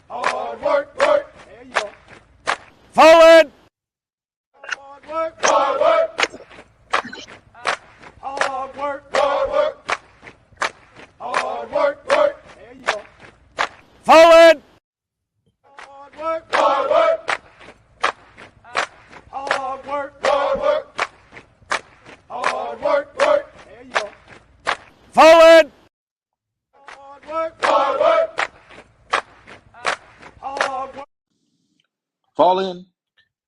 Hard work, work. There you go. Forward. Hard work, hard work. Hard work, hard work. Hard work, work. There you go. Forward. Hard work, hard work. Hard work, hard work. Hard work, work. There you go. Forward. Hard work, hard work. Hard work. Fall in.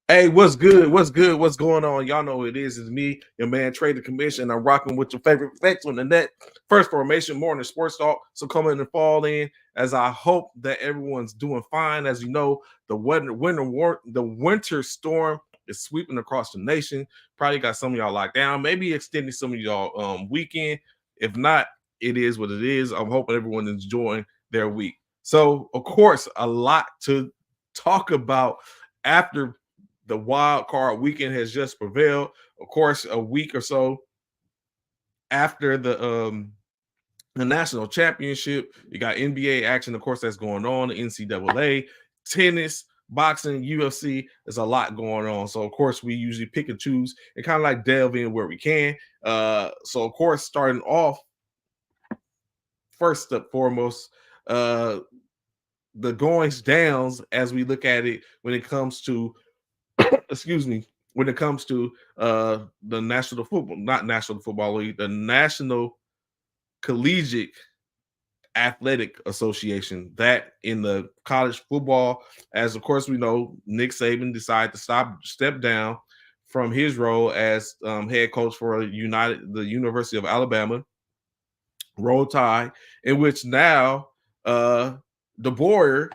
Hey, what's good? What's good? What's going on? Y'all know who it is. It's me, your man, Trader Commission. I'm rocking with your favorite facts on the net. First Formation Morning Sports Talk. So come in and fall in as I hope that everyone's doing fine. As you know, the winter storm is sweeping across the nation. Probably got some of y'all locked down. Maybe extending some of y'all weekend. If not, it is what it is. I'm hoping everyone is enjoying their week. So, of course, a lot to talk about after the wild card weekend has just prevailed. Of course, a week or so after the national championship, you got NBA action, of course, that's going on, the NCAA, tennis, boxing, UFC. There's a lot going on. So, of course, we usually pick and choose and kind of like delve in where we can. So, of course, starting off, first and foremost, the goings downs as we look at it when it comes to when it comes to the National Football League, the National Collegiate Athletic Association, that in the college football, as of course we know, Nick Saban decided to step down from his role as head coach for the University of Alabama. Roll Tide, in which now DeBoer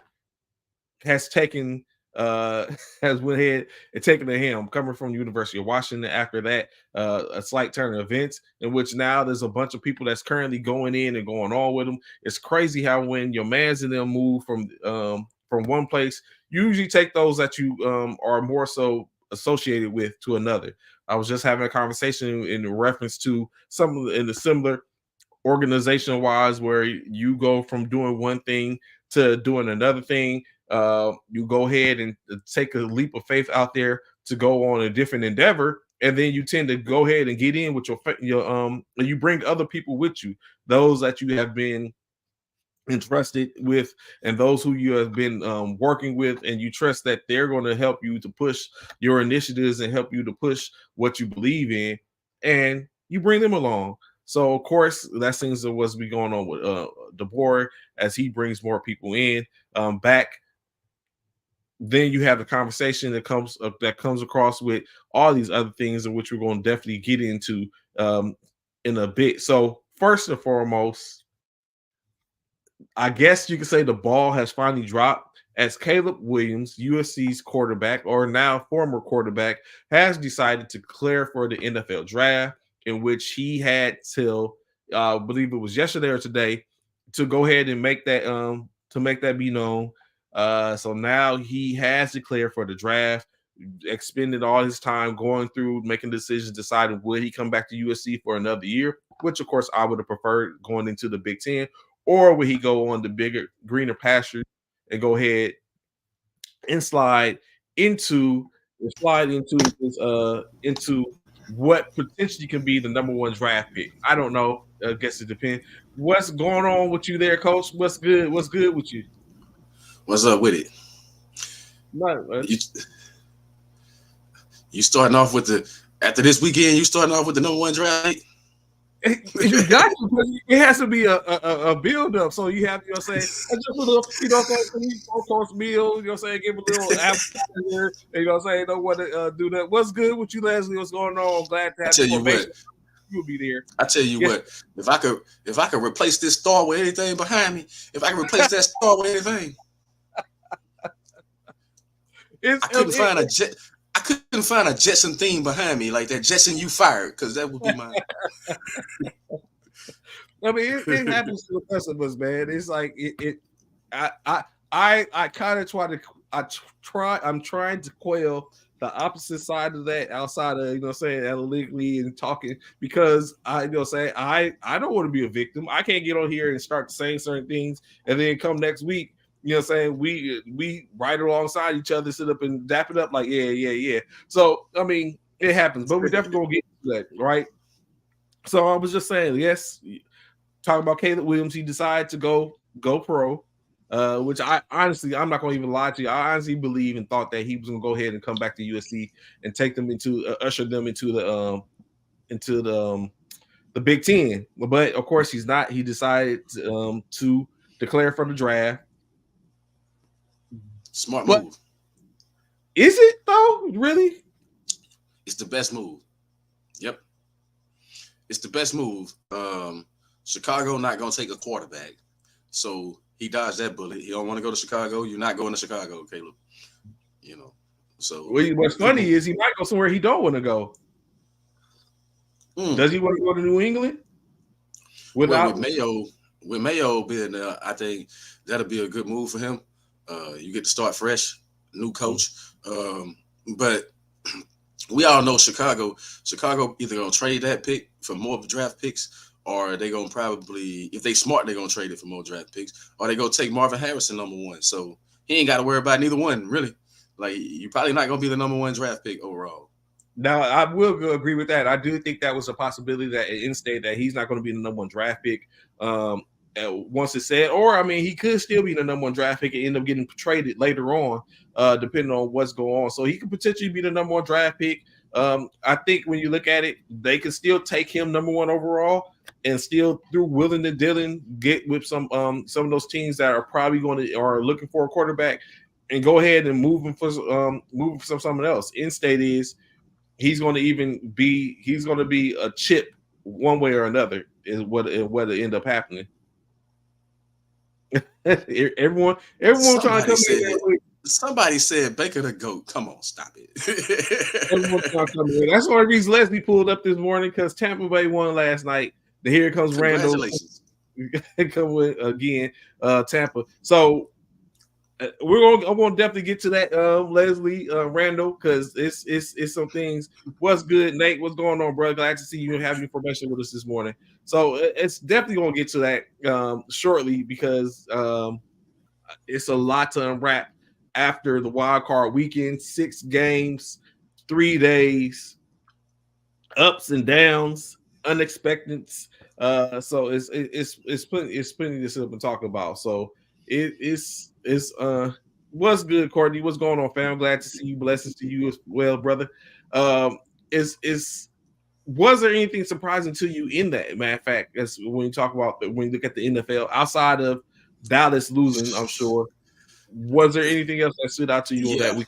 has taken has went ahead and taken the helm, coming from the University of Washington. After that, a slight turn of events in which now there's a bunch of people that's currently going in and going on with them. It's crazy how when your mans and them move from one place, you usually take those that you are more so associated with to another. I was just having a conversation in reference to some in the similar organization wise, where you go from doing one thing to doing another thing. You go ahead and take a leap of faith out there to go on a different endeavor, and then you tend to go ahead and get in with your and you bring other people with you, those that you have been entrusted with and those who you have been working with, and you trust that they're going to help you to push your initiatives and help you to push what you believe in, and you bring them along. So, of course, that seems to what's be going on with DeBoer as he brings more people in back. Then you have the conversation that comes across with all these other things, in which we're going to definitely get into in a bit. So, first and foremost, I guess you could say the ball has finally dropped as Caleb Williams, USC's quarterback, or now former quarterback, has decided to declare for the NFL draft, in which he had till I believe it was yesterday or today to go ahead and make that be known. So now he has declared for the draft, expended all his time going through making decisions, deciding would he come back to USC for another year, which of course I would have preferred going into the Big Ten, or would he go on the bigger, greener pastures and go ahead and slide into what potentially can be the number one draft pick. I don't know. I guess it depends. What's going on with you there, Coach? What's good? What's good with you? What's up with it? You starting off with after this weekend, you starting off with the number one draft pick? You got to. It has to be a build up. So you have, just a little, Coach Meal, give a little appetizer, don't want to do that. What's good with you, Leslie? What's going on? I'm glad to have you. You'll be there. I tell you what, if I could replace this star with anything behind me, if I could replace that star with anything, I couldn't find a Jetson theme behind me, like that Jetson you fired, because that would be mine. I mean, it happens to the best of us, man. It's like I kind of I'm trying to quail the opposite side of that, outside of analytically and talking, because I don't want to be a victim. I can't get on here and start saying certain things and then come next week You know what I'm saying? We ride alongside each other, sit up and dap it up like, yeah. So, I mean, it happens, but we're definitely going to get to that, right? So I was just saying, yes, talking about Caleb Williams, he decided to go pro, which I honestly, I'm not going to even lie to you. I honestly believe and thought that he was going to go ahead and come back to USC and take them into, usher them into the Big Ten. But of course, he's not. He decided to declare for the draft. Smart But move. is it though? Really? It's the best move. Yep. It's the best move. Chicago not gonna take a quarterback, so he dodged that bullet. He don't want to go to Chicago. You're not going to Chicago, Caleb. You know. So What's funny is he might go somewhere he don't want to go. Does he want to go to New England? Well, with Mayo being there, I think that'll be a good move for him. You get to start fresh, new coach. But we all know Chicago either gonna trade that pick for more draft picks, or they gonna probably, if they smart, they're gonna trade it for more draft picks, or they gonna take Marvin Harrison #1. So he ain't got to worry about neither one, really. Like, you're probably not gonna be the #1 draft pick overall. Now, I will agree with that. I do think that was a possibility that in state that he's not going to be the #1 draft pick once it's said. Or, I mean, he could still be the #1 draft pick and end up getting traded later on, depending on what's going on. So he could potentially be the #1 draft pick. I think when you look at it, they can still take him #1 overall and still, through willing and dealing, get with some of those teams that are probably going to are looking for a quarterback and go ahead and move him for someone else. In state is he's going to be a chip one way or another is what end up happening. everyone trying to come in. Somebody said Baker the GOAT. Come on, stop it. Everyone trying to come in. That's one reason Leslie pulled up this morning, because Tampa Bay won last night. Here comes Randall. Congratulations. Come with again, Tampa. So I'm gonna definitely get to that, Leslie, Randall, because it's some things. What's good, Nate? What's going on, bro? Glad to see you and have your information with us this morning. So it's definitely gonna get to that shortly, because it's a lot to unwrap after the wild card weekend. 6 games, 3 days, ups and downs, unexpected. So it's plenty to sit up and talk about. So it's what's good, Courtney? What's going on, fam? Glad to see you. Blessings to you as well, brother. Was there anything surprising to you in that? Matter of fact, as when you look at the NFL, outside of Dallas losing, I'm sure, was there anything else that stood out to you on that week?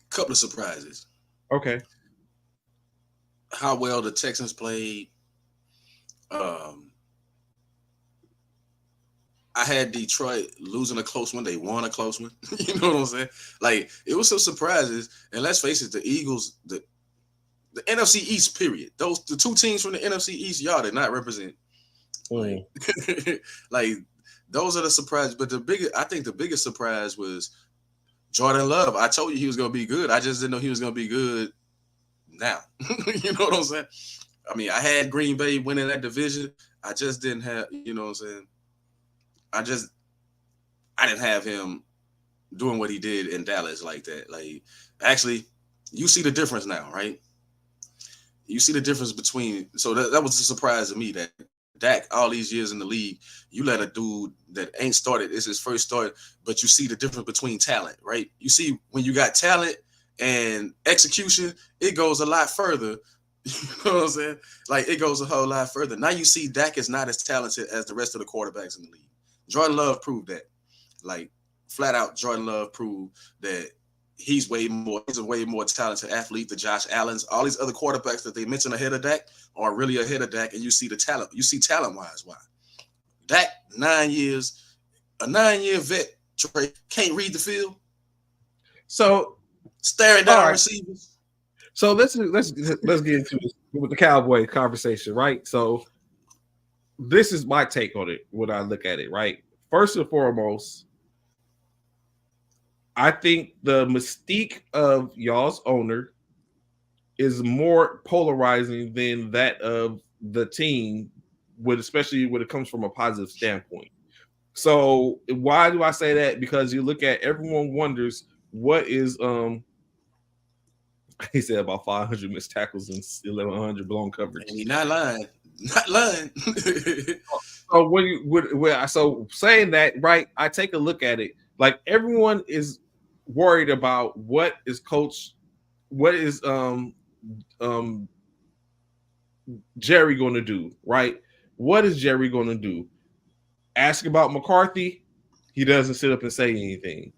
Couple of surprises. Okay. How well the Texans played. I had Detroit losing a close one. They won a close one. You know what I'm saying? Like, it was some surprises. And let's face it, the Eagles, the NFC East, period. The 2 teams from the NFC East, y'all did not represent. Like, those are the surprises. But I think the biggest surprise was Jordan Love. I told you he was going to be good. I just didn't know he was going to be good now. You know what I'm saying? I mean, I had Green Bay winning that division. I just didn't have, you know what I'm saying? I didn't have him doing what he did in Dallas like that. Like, actually, you see the difference now, right? You see the difference between. So that was a surprise to me that Dak, all these years in the league, you let a dude that ain't started, it's his first start, but you see the difference between talent, right? You see when you got talent and execution, it goes a lot further. You know what I'm saying? Like, it goes a whole lot further. Now you see Dak is not as talented as the rest of the quarterbacks in the league. Jordan Love proved that. Like, flat out, Jordan Love proved that he's a way more talented athlete than Josh Allen's. All these other quarterbacks that they mentioned ahead of Dak are really ahead of Dak, and you see the talent. You see talent-wise why. Dak, 9 years, a 9-year vet, Trey, can't read the field. So staring down receivers. So let's get into this with the Cowboy conversation, right? So this is my take on it when I look at it, right? First and foremost, I think the mystique of y'all's owner is more polarizing than that of the team, especially when it comes from a positive standpoint. So why do I say that? Because you look at everyone wonders what is he said about 500 missed tackles and 1,100 blown coverage. And he's not lying. Not lying. So when you would so saying that, right, I take a look at it. Like everyone is worried about what is Jerry going to do, right? What is Jerry going to do? Ask about McCarthy, he doesn't sit up and say anything.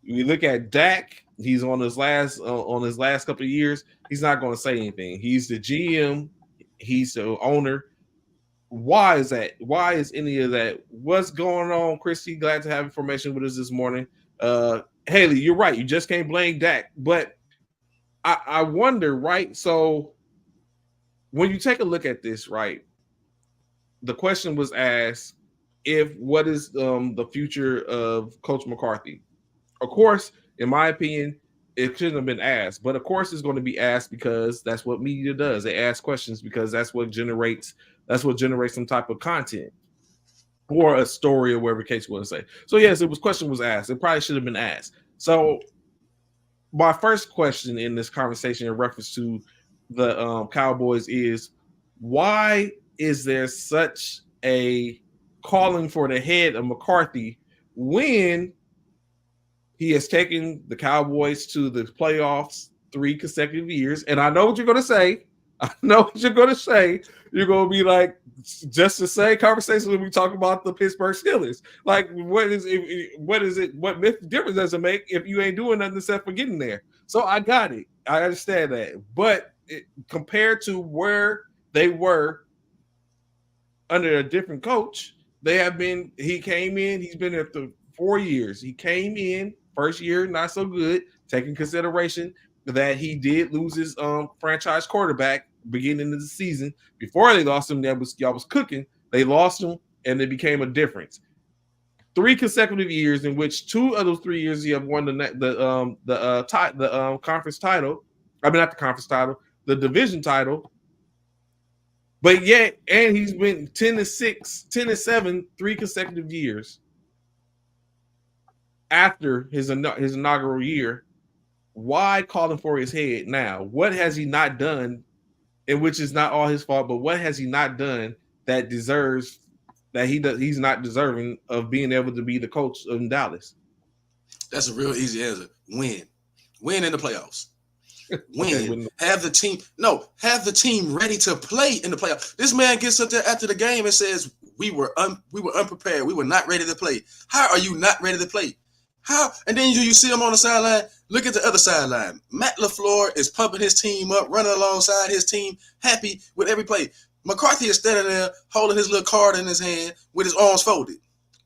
We look at Dak, he's on his last couple of years, he's not going to say anything. He's the GM, he's the owner. Why is that? Why is any of that? What's going on, Christy? Glad to have information with us this morning. Haley, you're right. You just can't blame Dak, but I wonder, right? So when you take a look at this, right, the question was asked, what is the future of Coach McCarthy? Of course, in my opinion, it shouldn't have been asked, but of course it's going to be asked because that's what media does. They ask questions because that's what generates some type of content or a story or whatever case you want to say. So yes, question was asked. It probably should have been asked. So my first question in this conversation in reference to the Cowboys is, why is there such a calling for the head of McCarthy when he has taken the Cowboys to the playoffs 3 consecutive years? And I know what you're going to say. You're going to be like, just the same conversation when we talk about the Pittsburgh Steelers. Like, what difference does it make if you ain't doing nothing except for getting there? So I got it. I understand that. But compared to where they were under a different coach, he came in, he's been there for 4 years. He came in, first year, not so good, taking consideration that he did lose his franchise quarterback beginning of the season. Before they lost him, y'all was cooking. They lost him, and it became a difference. 3 consecutive years in which 2 of those 3 years he have won the conference title. I mean, not the conference title, the division title. But yet, and he's been 10-6, 10-7, 3 consecutive years after his inaugural year. Why calling for his head now? What has he not done, and which is not all his fault, but what has he not done that deserves that he's not deserving of being able to be the coach of Dallas? That's a real easy answer. Win in the playoffs. Win. Have the team ready to play in the playoffs. This man gets up there after the game and says, we were unprepared. We were not ready to play. How are you not ready to play? How? And then you see him on the sideline. Look at the other sideline. Matt LaFleur is pumping his team up, running alongside his team, happy with every play. McCarthy is standing there holding his little card in his hand with his arms folded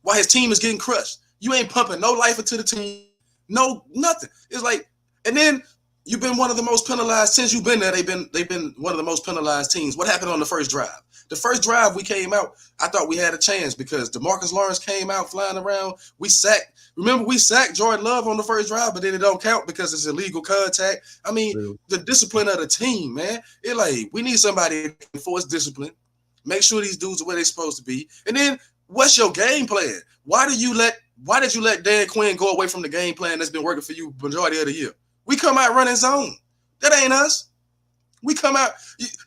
while his team is getting crushed. You ain't pumping no life into the team, no nothing. It's like, and then you've been one of the most penalized since you've been there. They've been one of the most penalized teams. What happened on the first drive? The first drive we came out, I thought we had a chance because DeMarcus Lawrence came out flying around. We sacked Jordan Love on the first drive, but then it don't count because it's illegal contact. I mean, the discipline of the team, man. It like, we need somebody to enforce discipline, make sure these dudes are where they're supposed to be. And then what's your game plan? Why did you let Dan Quinn go away from the game plan that's been working for you majority of the year? We come out running zone. That ain't us. We come out,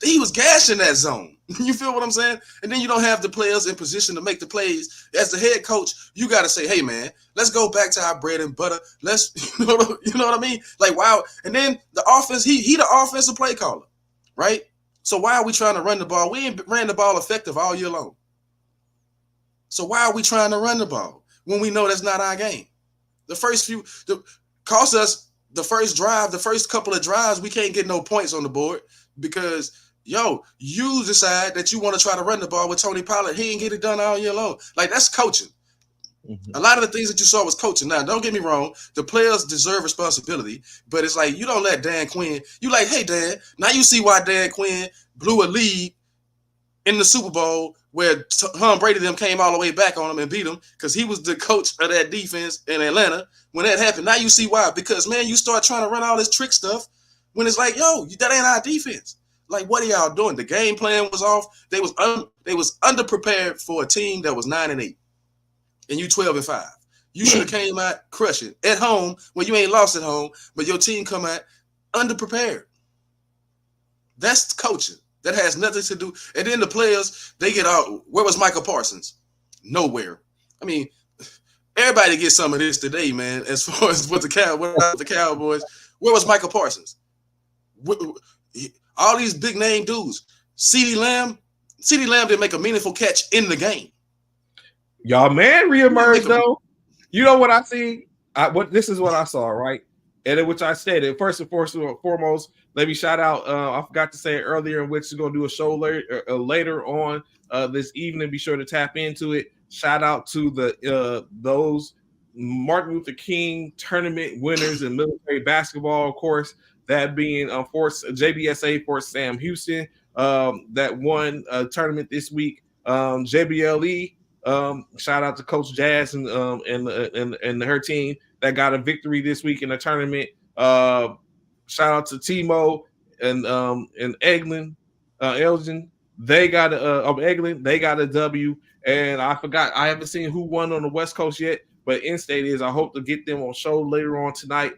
he was gashing that zone. You feel what I'm saying? And then you don't have the players in position to make the plays. As the head coach, you got to say, hey, man, let's go back to our bread and butter. You know what I mean? Like, wow. And then the offense, he the offensive play caller, right? So why are we trying to run the ball? We ain't ran the ball effective all year long. So why are we trying to run the ball when we know that's not our game? Cost us the first drive, the first couple of drives, we can't get no points on the board because, you decide that you want to try to run the ball with Tony Pollard. He ain't get it done all year long. Like, that's coaching. Mm-hmm. A lot of the things that you saw was coaching. Now, don't get me wrong. The players deserve responsibility, but it's like you don't let Dan Quinn. You like, hey, Dan, now you see why Dan Quinn blew a lead in the Super Bowl where Tom Brady them came all the way back on him and beat him because he was the coach of that defense in Atlanta. When that happened, now you see why. Because, man, you start trying to run all this trick stuff when it's like, that ain't our defense. Like, what are y'all doing? The game plan was off. They was underprepared for a team that was 9-8. and you 12-5. You should have came out crushing at home when you ain't lost at home, but your team come out underprepared. That's coaching. That has nothing to do. And then the players, they get out. Where was Michael Parsons? Nowhere. I mean, everybody gets some of this today, man. As far as what the Cowboys, where was Michael Parsons? All these big name dudes. CeeDee Lamb didn't make a meaningful catch in the game. Y'all man reemerged though. You know what I see? This is what I saw, right? And in which I stated, first and foremost, let me shout out. I forgot to say it earlier, in which we're gonna do a show later on this evening. Be sure to tap into it. Shout out to those Martin Luther King tournament winners in military basketball, of course. That being JBSA for Sam Houston, that won a tournament this week. JBLE. Shout out to Coach Jazz and her team that got a victory this week in the tournament. Shout out to Timo and Elgin. They got a W. And I forgot, I haven't seen who won on the West Coast yet, but In-State is. I hope to get them on show later on tonight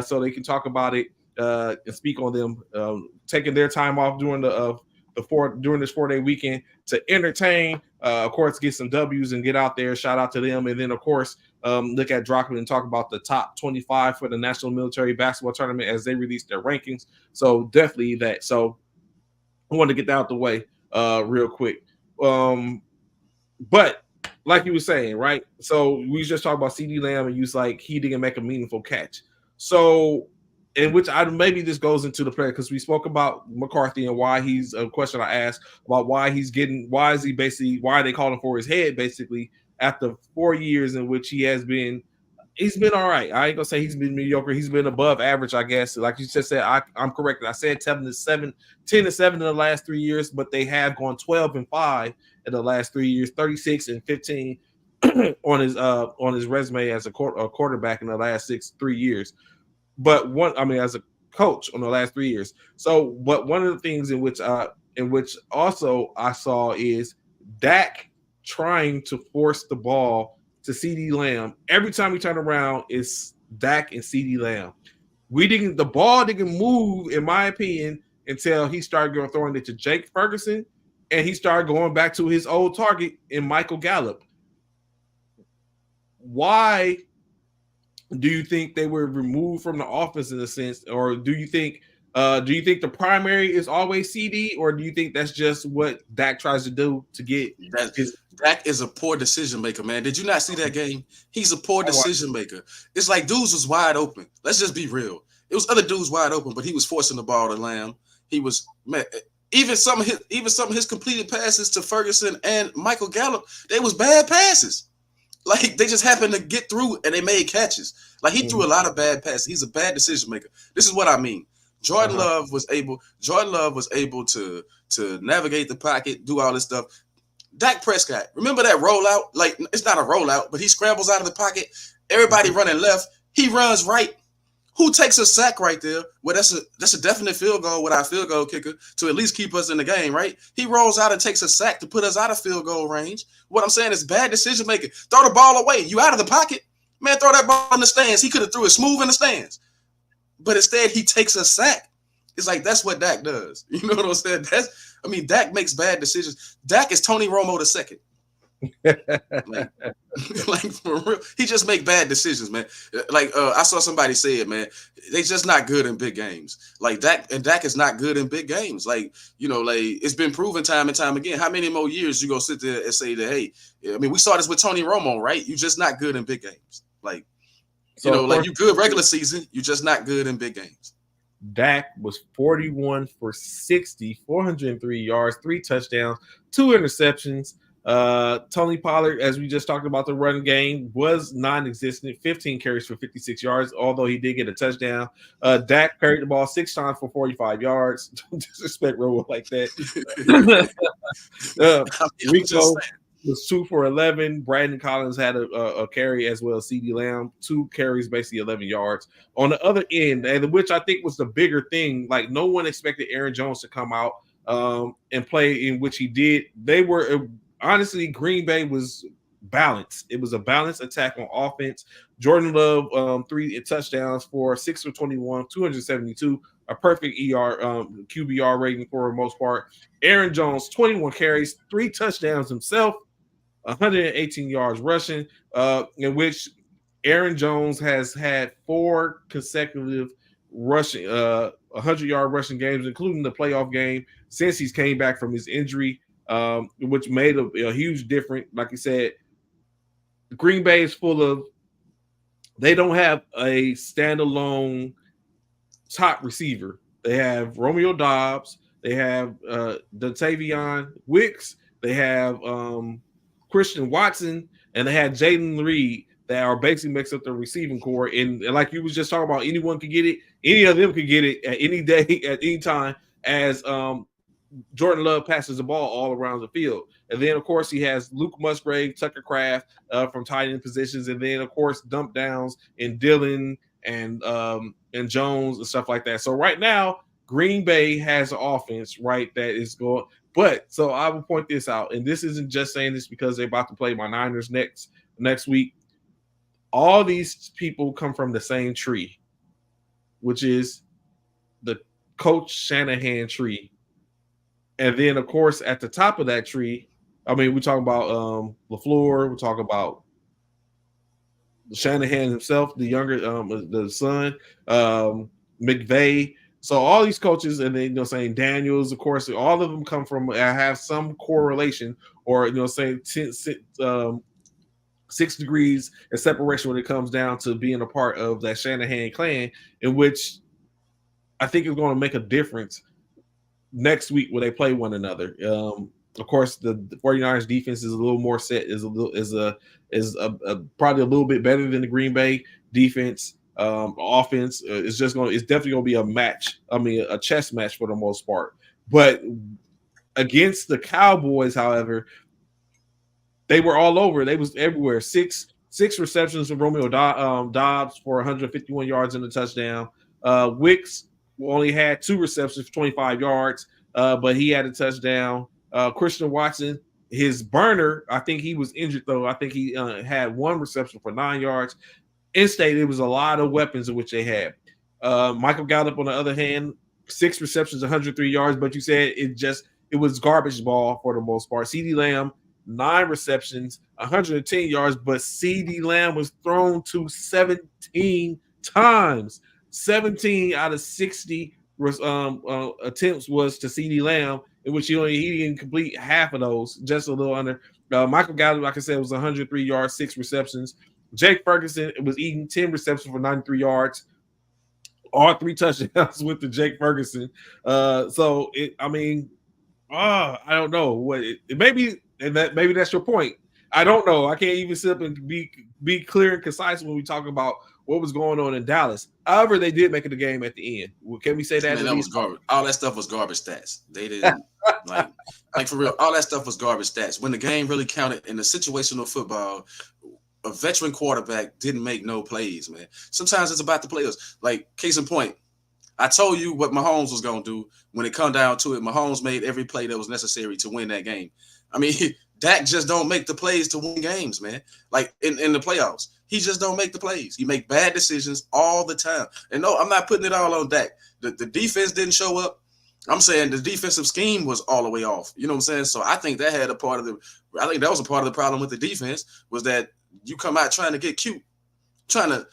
so they can talk about it and speak on them taking their time off during during this 4-day weekend to entertain, of course, get some W's and get out there. Shout out to them. And then, of course, look at Drockman and talk about the top 25 for the National Military Basketball Tournament as they release their rankings. So definitely that. So I wanted to get that out the way real quick. But like you were saying, right? So we just talked about CeeDee Lamb and you was like, he didn't make a meaningful catch. So in which maybe this goes into the player because we spoke about McCarthy and why he's a question I asked about why are they calling for his head basically after 4 years in which he's been all right. I ain't gonna say he's been mediocre. He's been above average, I guess. Like you just said, I'm correct. I said 10-7 in the last 3 years, but they have gone 12-5 in the last 3 years, 36-15 on his resume as a quarterback in the last 3 years. But as a coach on the last 3 years. So, but one of the things in which also I saw is Dak trying to force the ball to CeeDee Lamb. Every time we turn around, it's Dak and CeeDee Lamb. The ball didn't move, in my opinion, until he started throwing it to Jake Ferguson, and he started going back to his old target in Michael Gallup. Why do you think they were removed from the offense in a sense, or do you think the primary is always CD, or do you think that's just what Dak tries to do to get Dak is a poor decision maker, man. Did you not see that game? He's a poor decision maker. It's like dudes was wide open. Let's just be real. It was other dudes wide open, but he was forcing the ball to Lamb. He was, man, even some of his completed passes to Ferguson and Michael Gallup, they was bad passes. Like they just happened to get through and they made catches. Like he threw a lot of bad passes. He's a bad decision maker. This is what I mean. Jordan Love was able to navigate the pocket, do all this stuff. Dak Prescott, remember that rollout? Like it's not a rollout, but he scrambles out of the pocket. Everybody running left. He runs right. Who takes a sack right there? Well, that's a definite field goal with our field goal kicker to at least keep us in the game, right? He rolls out and takes a sack to put us out of field goal range. What I'm saying is bad decision making. Throw the ball away. You out of the pocket. Man, throw that ball in the stands. He could have threw it smooth in the stands. But instead, he takes a sack. It's like that's what Dak does. You know what I'm saying? Dak makes bad decisions. Dak is Tony Romo II. like for real, he just make bad decisions, man. Like I saw somebody say it, man. They just not good in big games. Like Dak is not good in big games. Like it's been proven time and time again. How many more years you gonna sit there and say that? Hey, we saw this with Tony Romo, right? You just not good in big games. Like you good regular season, you just not good in big games. Dak was 41 for 60, 403 yards, 3 touchdowns, 2 interceptions. Tony Pollard, as we just talked about, the run game was non-existent, 15 carries for 56 yards, although he did get a touchdown. Dak carried the ball 6 times for 45 yards. Don't disrespect Romo like that. Rico was 2 for 11. Brandon Collins had a carry as well as CeeDee Lamb, 2 carries, basically 11 yards. On the other end, and which I think was the bigger thing, like no one expected Aaron Jones to come out and play in which he did. They were honestly, Green Bay was balance. It was a balanced attack on offense. Jordan Love, 3 touchdowns for 6 for 21, 272, a perfect QBR rating for the most part. Aaron Jones, 21 carries, 3 touchdowns himself, 118 yards rushing, in which Aaron Jones has had 4 consecutive rushing 100-yard rushing games, including the playoff game since he's came back from his injury, which made a huge difference. Like you said, Green Bay is full of, they don't have a standalone top receiver. They have Romeo Doubs, they have Dontayvion Wicks, they have Christian Watson, and they had Jaden Reed that are basically mixed up the receiving core. And like you was just talking about, anyone could get it. Any of them could get it at any day, at any time, as Jordan Love passes the ball all around the field. And then, of course, he has Luke Musgrave, Tucker Kraft from tight end positions. And then, of course, dump downs in Dillon and Jones and stuff like that. So right now, Green Bay has an offense, right, that is going. But so I will point this out, and this isn't just saying this because they're about to play my Niners next week. All these people come from the same tree, which is the Coach Shanahan tree. And then, of course, at the top of that tree, I mean, we're talking about LaFleur, we're talking about Shanahan himself, the younger, the son, McVay. So all these coaches, and then saying Daniels, of course, all of them come from have some correlation, or saying 6 degrees of separation when it comes down to being a part of that Shanahan clan, in which I think is going to make a difference next week when they play one another. Of course, the 49ers defense is a little more set, is probably a little bit better than the Green Bay defense. Offense it's definitely going to be a match. I mean, a chess match for the most part. But against the Cowboys, however, they were all over. They was everywhere. Six receptions from Romeo Doubs for 151 yards and a touchdown. Wicks only had 2 receptions for 25 yards, but he had a touchdown. Christian Watson, his burner, I think he was injured, though. I think he had 1 reception for 9 yards. In-state, it was a lot of weapons in which they had. Michael Gallup, on the other hand, 6 receptions, 103 yards, but you said it was garbage ball for the most part. CeeDee Lamb, 9 receptions, 110 yards, but CeeDee Lamb was thrown to 17 times. 17 out of 60 attempts was to CeeDee Lamb, in which he didn't complete half of those, just a little under. Michael Gallup, like I said, was 103 yards, 6 receptions. Jake Ferguson was eating 10 receptions for 93 yards, all 3 touchdowns with the Jake Ferguson. I don't know what maybe that's your point. I don't know. I can't even sit up and be clear and concise when we talk about what was going on in Dallas. However, they did make it a game at the end. Can we say that? Man, that was garbage. All that stuff was garbage stats. They didn't like for real. All that stuff was garbage stats. When the game really counted in the situational football, a veteran quarterback didn't make no plays, man. Sometimes it's about the players. Like, case in point, I told you what Mahomes was going to do. When it come down to it, Mahomes made every play that was necessary to win that game. I mean, Dak just don't make the plays to win games, man. Like, in the playoffs, he just don't make the plays. He make bad decisions all the time. And no, I'm not putting it all on Dak. The defense didn't show up. I'm saying the defensive scheme was all the way off. You know what I'm saying? So I think that was a part of the problem with the defense, was that you come out trying to get cute, trying to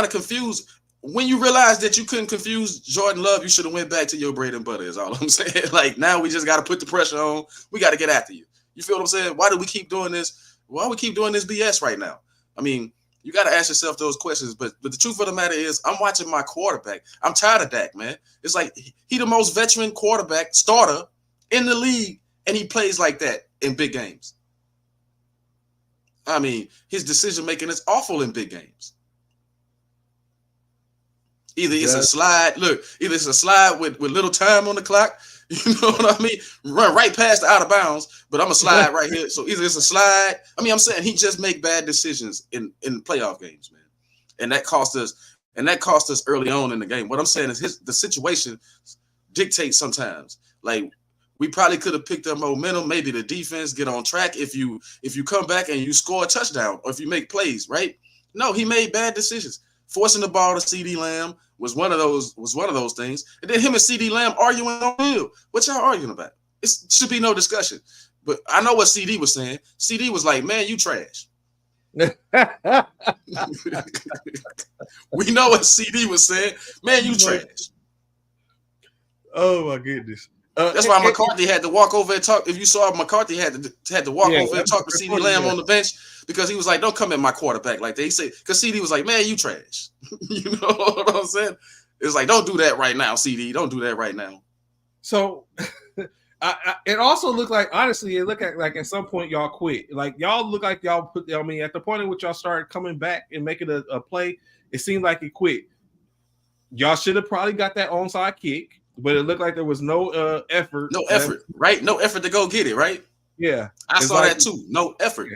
confuse. When you realize that you couldn't confuse Jordan Love, you should have went back to your bread and butter, is all I'm saying. Like, now we just got to put the pressure on. We got to get after you. You feel what I'm saying? Why do we keep doing this? Why do we keep doing this BS right now? I mean, you got to ask yourself those questions. But the truth of the matter is, I'm watching my quarterback. I'm tired of Dak, man. It's like he the most veteran quarterback starter in the league, and he plays like that in big games. I mean, his decision-making is awful in big games. Either it's a slide. Look, either it's a slide with little time on the clock. You know what I mean? Run right past the out of bounds, but I'm a slide right here. So either it's a slide. I mean, I'm saying he just make bad decisions in playoff games, man. And that cost us early on in the game. What I'm saying is the situation dictates sometimes. Like, we probably could have picked up momentum. Maybe the defense get on track if you come back and you score a touchdown or if you make plays, right? No, he made bad decisions. Forcing the ball to CeeDee Lamb was one of those things. And then him and CeeDee Lamb arguing on the field. What y'all arguing about? It should be no discussion. But I know what CD was saying. CD was like, "Man, you trash." We know what CD was saying. "Man, you trash." Oh my goodness. That's why McCarthy had to walk over and talk. If you saw McCarthy had to walk over and talk to CeeDee Lamb on the bench because he was like, "Don't come at my quarterback like they say." Because CD was like, "Man, you trash." You know what I'm saying? It's like, don't do that right now, CD. Don't do that right now. So it also looked like, honestly, it looked like at some point y'all quit. Like y'all look like y'all put. I mean, at the point in which y'all started coming back and making a play, it seemed like it quit. Y'all should have probably got that onside kick. But it looked like there was no effort. No effort, right? No effort to go get it, right? Yeah. I saw that too. No effort.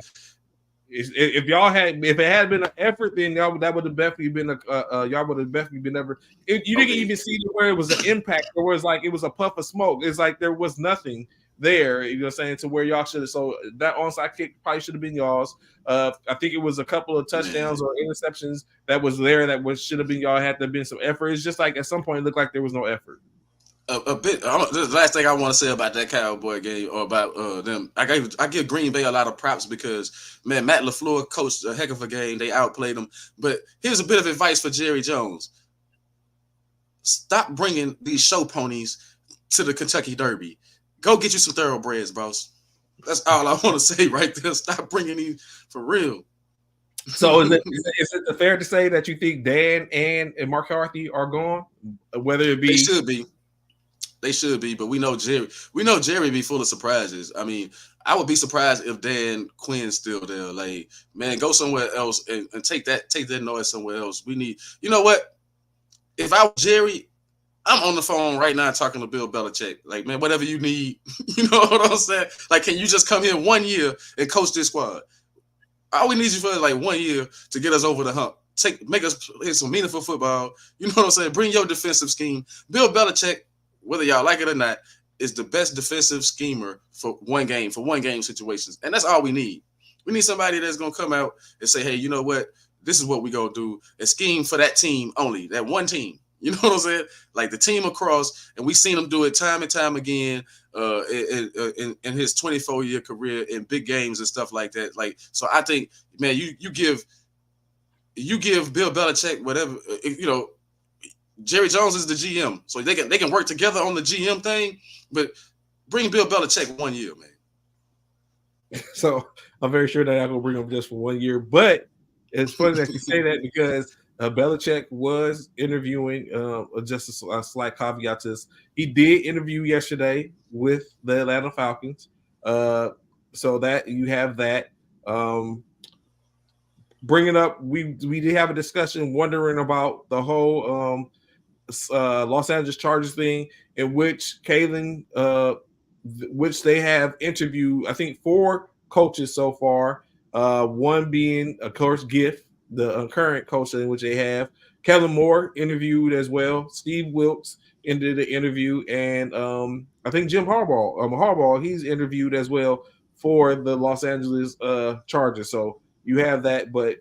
If it had been an effort, then that would have definitely been y'all would have definitely been ever. You didn't even see where it was an impact, or where it's like it was a puff of smoke. It's like there was nothing there, you know what I'm saying, to where y'all should have. So that onside kick probably should have been y'all's. I think it was a couple of touchdowns or interceptions that was there that should have been y'all. Had there been some effort. It's just like at some point it looked like there was no effort. A bit. The last thing I want to say about that Cowboy game or about them, I give Green Bay a lot of props because, man, Matt LaFleur coached a heck of a game. They outplayed them. But here's a bit of advice for Jerry Jones: stop bringing these show ponies to the Kentucky Derby. Go get you some thoroughbreds, bros. That's all I want to say right there. Stop bringing these for real. So is it fair to say that you think Dan and McCarthy are gone? Whether it be They should be, but we know Jerry be full of surprises. I mean, I would be surprised if Dan Quinn's still there. Like, man, go somewhere else and take that noise somewhere else. We need, you know what? If I was Jerry, I'm on the phone right now talking to Bill Belichick. Like, man, whatever you need, you know what I'm saying? Like, can you just come here 1 year and coach this squad? All we need you for is like 1 year to get us over the hump. Make us play some meaningful football. You know what I'm saying? Bring your defensive scheme. Bill Belichick, whether y'all like it or not, is the best defensive schemer for one game situations. And that's all we need. We need somebody that's going to come out and say, hey, you know what? This is what we going to do. And scheme for that team only, that one team. You know what I'm saying? Like the team across, and we've seen him do it time and time again in his 24-year career in big games and stuff like that. Like, so I think, man, you give Bill Belichick whatever, you know. Jerry Jones is the GM, so they can work together on the GM thing, but bring Bill Belichick 1 year, man. So I'm very sure that I'm gonna bring him just for 1 year. But it's funny that you say that because Belichick was interviewing. Just a slight caveat to this: he did interview yesterday with the Atlanta Falcons. So that you have that. Bringing up, we did have a discussion wondering about the whole Los Angeles Chargers thing, in which Kalen, which they have interviewed, I think 4 coaches so far. One being, of course, Giff, the current coach in which they have. Kellen Moore interviewed as well. Steve Wilks ended the interview, and I think Jim Harbaugh, he's interviewed as well for the Los Angeles Chargers. So you have that, but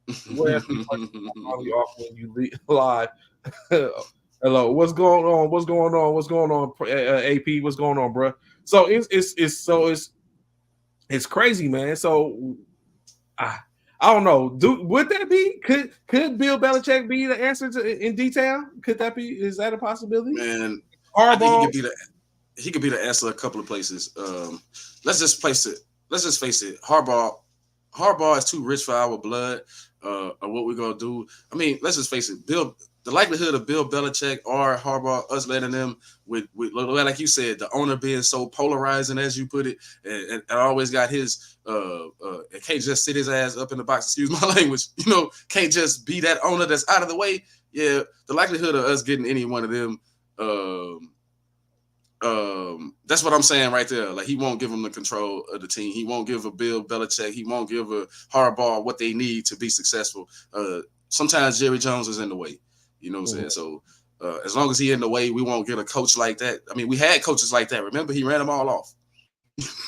off when you leave live. Hello, what's going on? AP, what's going on, bro? So it's crazy, man. So I don't know. Would that be? Could Bill Belichick be the answer in detail? Could that be? Is that a possibility? Man, Harbaugh, I think he could be the answer a couple of places. Let's just face it. Harbaugh is too rich for our blood. Or what we're gonna do. I mean, let's just face it. The likelihood of Bill Belichick or Harbaugh, us letting them with like you said, the owner being so polarizing, as you put it, and always got his can't just sit his ass up in the box. Excuse my language. You know, can't just be that owner that's out of the way. Yeah, the likelihood of us getting any one of them. That's what I'm saying right there. Like, he won't give them the control of the team. He won't give a Bill Belichick. He won't give a Harbaugh what they need to be successful. Sometimes Jerry Jones is in the way. You know what I'm saying? So As long as he in the way, we won't get a coach like that. I mean, we had coaches like that. Remember, he ran them all off.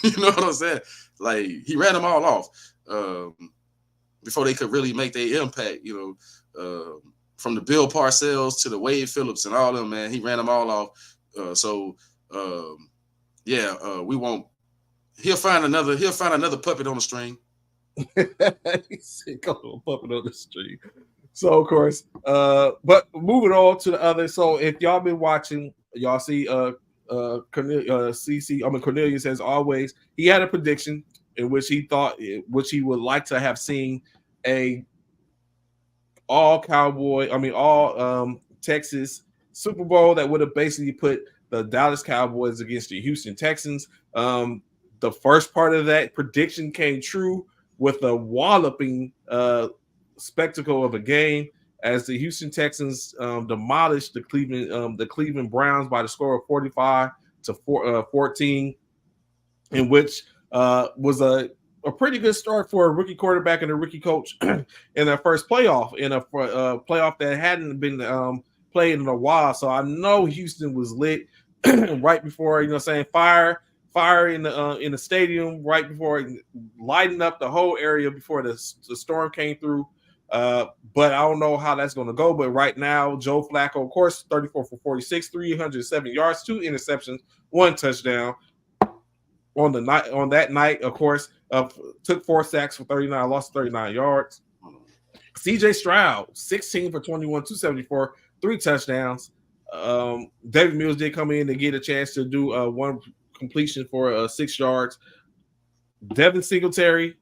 You know what I'm saying? Like, he ran them all off before they could really make their impact. You know, from the Bill Parcells to the Wade Phillips and all of them, man, he ran them all off. We won't. He'll find another puppet on the string. He said, "Go to a puppet on the string." So of course, but moving on to the other. So if y'all been watching, y'all see Cornelius, as always, he had a prediction in which he would like to have seen all Texas Super Bowl that would have basically put the Dallas Cowboys against the Houston Texans. The first part of that prediction came true with a walloping spectacle of a game as the Houston Texans demolished the Cleveland Browns by the score of 45-14, in which was a pretty good start for a rookie quarterback and a rookie coach in their first playoff, in a playoff that hadn't been played in a while. So I know Houston was lit right before, fire in the stadium right before, lighting up the whole area before the storm came through. But I don't know how that's going to go. But right now, Joe Flacco, of course, 34 for 46, 307 yards, 2 interceptions, 1 touchdown. On that night, of course, took 4 sacks for 39, lost 39 yards. CJ Stroud, 16 for 21, 274, 3 touchdowns. David Mills did come in to get a chance to do 1 completion for 6 yards. Devin Singletary,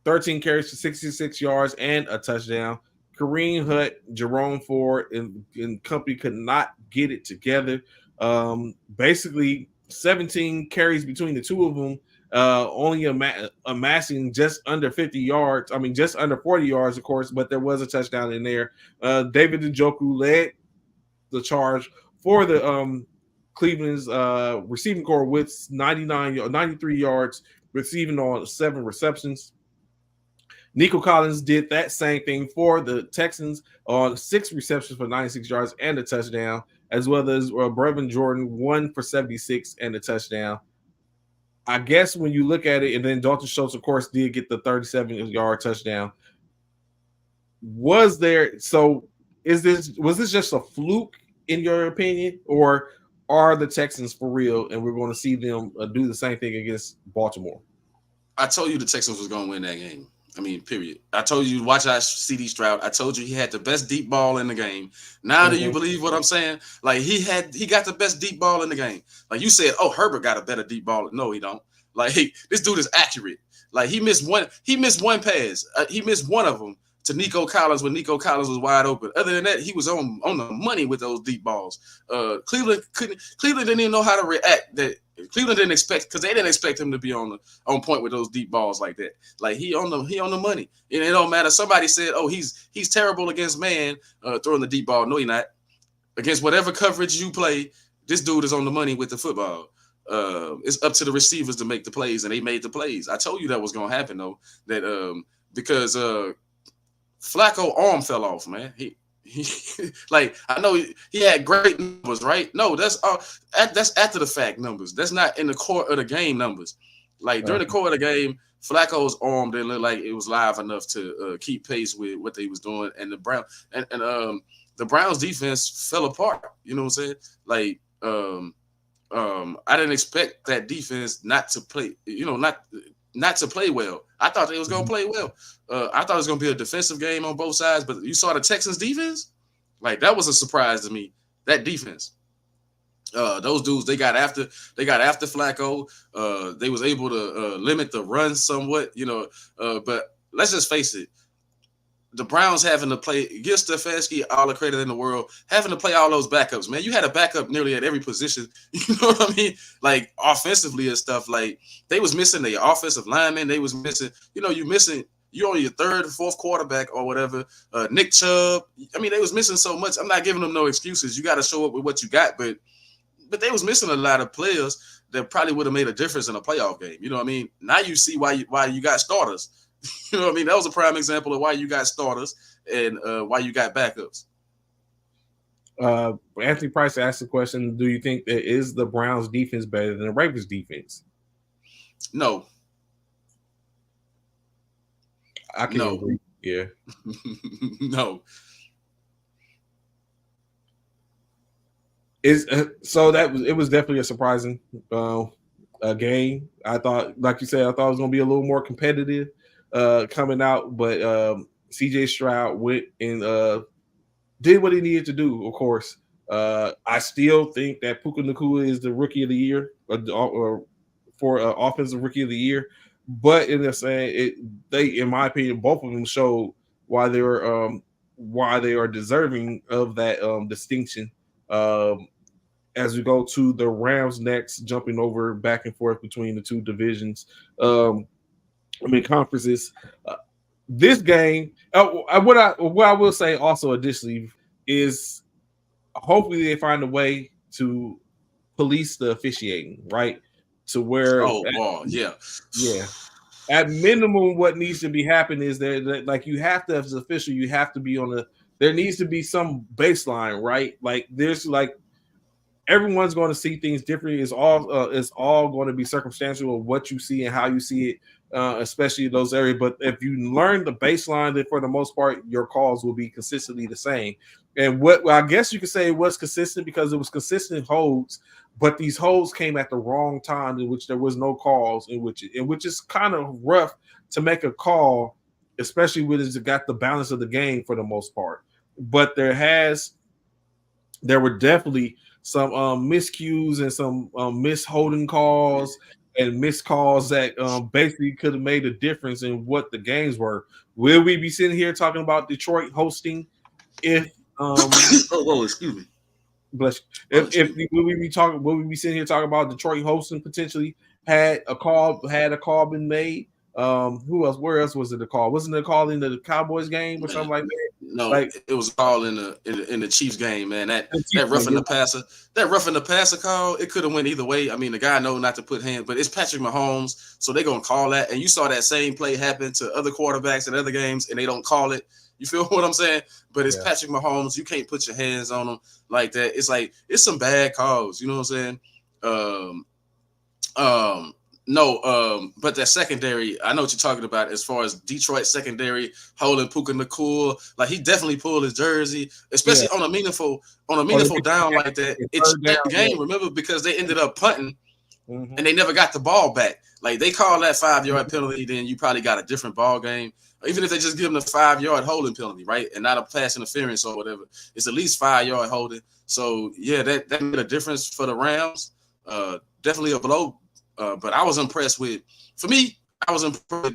13 carries for 66 yards and a touchdown. Kareem Hunt, Jerome Ford, and company could not get it together. Basically, 17 carries between the two of them, only amassing just under 50 yards. I mean, just under 40 yards, of course, but there was a touchdown in there. David Njoku led the charge for the Cleveland's receiving corps with 93 yards, receiving on 7 receptions. Nico Collins did that same thing for the Texans on 6 receptions for 96 yards and a touchdown, as well as Brevin Jordan, 1 for 76 and a touchdown. I guess when you look at it, and then Dalton Schultz, of course, did get the 37-yard touchdown. Was this just a fluke in your opinion, or are the Texans for real and we're going to see them do the same thing against Baltimore? I told you the Texans was going to win that game. I mean, period. I told you to watch out CD Stroud. I told you he had the best deep ball in the game. Now do you believe what I'm saying? Like, he got the best deep ball in the game. Like you said, oh, Herbert got a better deep ball. No, he don't. Like, this dude is accurate. Like, he missed one pass. He missed one of them to Nico Collins when Nico Collins was wide open. Other than that, he was on the money with those deep balls. Cleveland didn't even know how to react. Cleveland didn't expect, because they didn't expect him to be on point with those deep balls like that. Like, he on the money. And it don't matter. Somebody said, oh, he's terrible against man throwing the deep ball. No, he's not. Against whatever coverage you play, this dude is on the money with the football. It's up to the receivers to make the plays, and they made the plays. I told you that was going to happen, though, that because Flacco arm fell off, man. He like, I know he had great numbers, right? No, that's after the fact numbers. That's not in the core of the game numbers. Like, during the core of the game, Flacco's arm didn't look like it was live enough to keep pace with what they was doing, and the Browns defense fell apart. You know what I'm saying? Like, I didn't expect that defense not to play. Not to play well. I thought they was going to play well. I thought it was going to be a defensive game on both sides, but you saw the Texans defense? Like, that was a surprise to me, that defense. Those dudes, they got after Flacco. They was able to limit the run somewhat, but let's just face it. The Browns having to play, give Stefanski all the credit in the world, having to play all those backups, man. You had a backup nearly at every position. You know what I mean? Like, offensively and stuff. Like, they was missing the offensive lineman. They was missing, you're on your 3rd or 4th quarterback or whatever. Nick Chubb. I mean, they was missing so much. I'm not giving them no excuses. You got to show up with what you got, but they was missing a lot of players that probably would have made a difference in a playoff game. You know what I mean? Now you see why you got starters. You know what I mean? That was a prime example of why you got starters and why you got backups. Anthony Price asked the question: do you think that is the Browns defense better than the Ravens defense? No. I can agree. Yeah. No. So it was definitely a surprising game. I thought, like you said, I thought it was going to be a little more competitive coming out, but CJ Stroud went and did what he needed to do. Of course, I still think that Puka Nacua is the rookie of the year or for offensive rookie of the year. But in the saying, in my opinion, both of them showed why they are deserving of that distinction. As we go to the Rams next, jumping over back and forth between the two divisions, conferences. This game, what I will say also additionally is hopefully they find a way to police the officiating, right? To where, yeah. At minimum, what needs to be happening is that like you have to, as an official, you have to be there needs to be some baseline, right? Like there's like everyone's going to see things differently. It's all going to be circumstantial of what you see and how you see it, especially in those areas. But if you learn the baseline, then for the most part, your calls will be consistently the same. And I guess you could say it was consistent because it was consistent holds, but these holds came at the wrong time in which there was no calls, in which is kind of rough to make a call, especially when it's got the balance of the game for the most part. But there were definitely some miscues and some misholding calls and missed calls that basically could have made a difference in what the games were. Will we be sitting here talking about Detroit hosting if excuse me. Bless you. Will we be sitting here talking about Detroit hosting potentially had a call been made? Who else? Where else was it a call? Wasn't it a call in the Cowboys game or something like that? No, it was a call in the Chiefs game, man. That roughing the passer call, it could have went either way. I mean, the guy know not to put hands, but it's Patrick Mahomes, so they're gonna call that. And you saw that same play happen to other quarterbacks in other games, and they don't call it. You feel what I'm saying? But it's Patrick Mahomes. You can't put your hands on him like that. It's like it's some bad calls. You know what I'm saying? But that secondary, I know what you're talking about as far as Detroit secondary holding Puka Nacua. Like he definitely pulled his jersey, especially on a meaningful down like that. It's that game, remember, because they ended up punting and they never got the ball back. Like they call that 5-yard penalty, then you probably got a different ball game. Even if they just give them the 5-yard holding penalty, right? And not a pass interference or whatever. It's at least 5-yard holding. So yeah, that made a difference for the Rams. Definitely a blow. But I was impressed with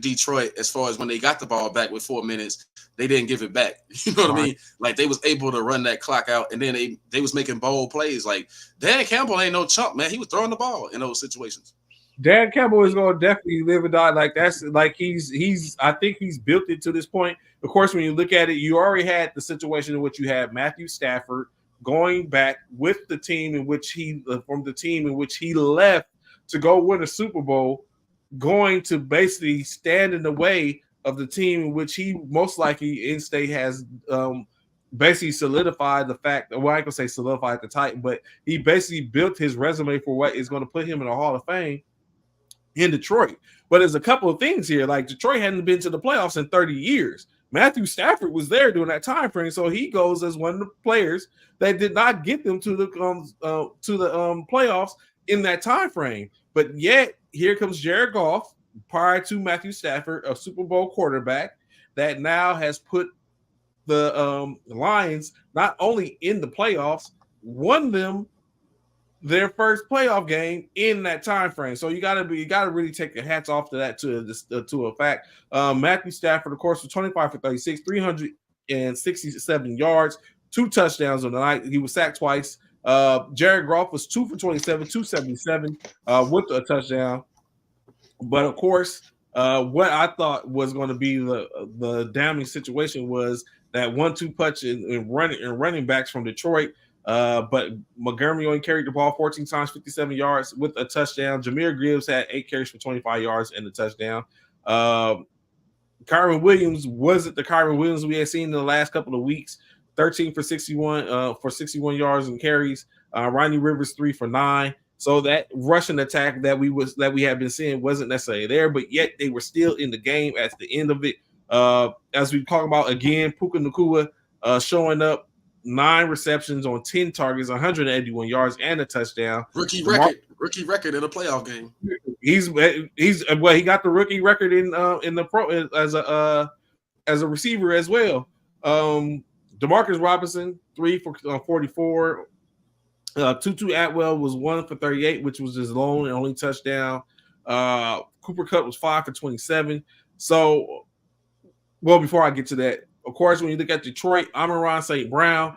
Detroit as far as when they got the ball back with 4 minutes, they didn't give it back. You know what I mean? Like they was able to run that clock out, and then they was making bold plays. Like Dan Campbell ain't no chump, man. He was throwing the ball in those situations. Dan Campbell is going to definitely live and die like that's like I think he's built it to this point. Of course, when you look at it, you already had the situation in which you had Matthew Stafford going back with the team in which he left to go win a Super Bowl, going to basically stand in the way of the team in which he most likely in state has basically solidified the fact. Well, I can say solidified the Titan, but he basically built his resume for what is going to put him in the Hall of Fame in Detroit. But there's a couple of things here. Like Detroit hadn't been to the playoffs in 30 years. Matthew Stafford was there during that time frame, so he goes as one of the players that did not get them to the playoffs in that time frame. But yet here comes Jared Goff, prior to Matthew Stafford, a Super Bowl quarterback that now has put the Lions not only in the playoffs, won them their first playoff game in that time frame. So you gotta really take your hats off to that to a fact. Matthew Stafford, of course, was 25 for 36, 367 yards, 2 touchdowns on the night. He was sacked twice. Jared Goff was 2 for 27, 277 with a touchdown. But of course, what I thought was going to be the damning situation was that 1-2 punch in running backs from Detroit. But Montgomery only carried the ball 14 times, 57 yards with a touchdown. Jahmyr Gibbs had 8 carries for 25 yards and a touchdown. Kyren Williams wasn't the Kyren Williams we had seen in the last couple of weeks. 13 for 61 yards and carries. Ronnie Rivers 3 for 9. So that rushing attack that we have been seeing wasn't necessarily there, but yet they were still in the game at the end of it. As we talk about again, Puka Nacua showing up, 9 receptions on 10 targets, 181 yards, and a touchdown. Rookie record in a playoff game. He got the rookie record in the pro as a receiver as well. Demarcus Robinson 3 for 44. Tutu Atwell was 1 for 38, which was his lone and only touchdown. Cooper Kupp was 5 for 27. So, well, before I get to that, of course, when you look at Detroit, Amon-Ra St. Brown,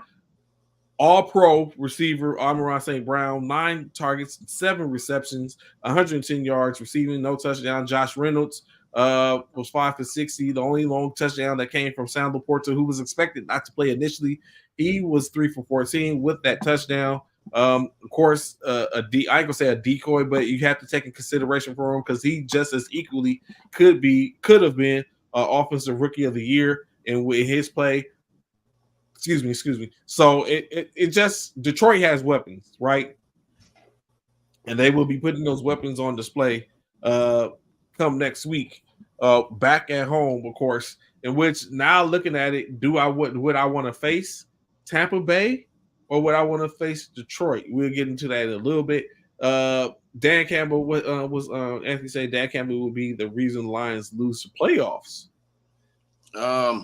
all-pro receiver, Amon-Ra St. Brown, 9 targets, 7 receptions, 110 yards receiving, no touchdown. Josh Reynolds was 5 for 60. The only long touchdown that came from Sam Laporta, who was expected not to play initially. He was 3 for 14 with that touchdown. Of course, I ain't gonna say a decoy, but you have to take in consideration for him because he just as equally could have been offensive rookie of the year, and with his play, excuse me. So it just Detroit has weapons, right? And they will be putting those weapons on display come next week, back at home, of course. In which now looking at it, would I want to face Tampa Bay? Or would I want to face Detroit? We'll get into that in a little bit. Dan Campbell was Anthony said Dan Campbell will be the reason the Lions lose the playoffs. I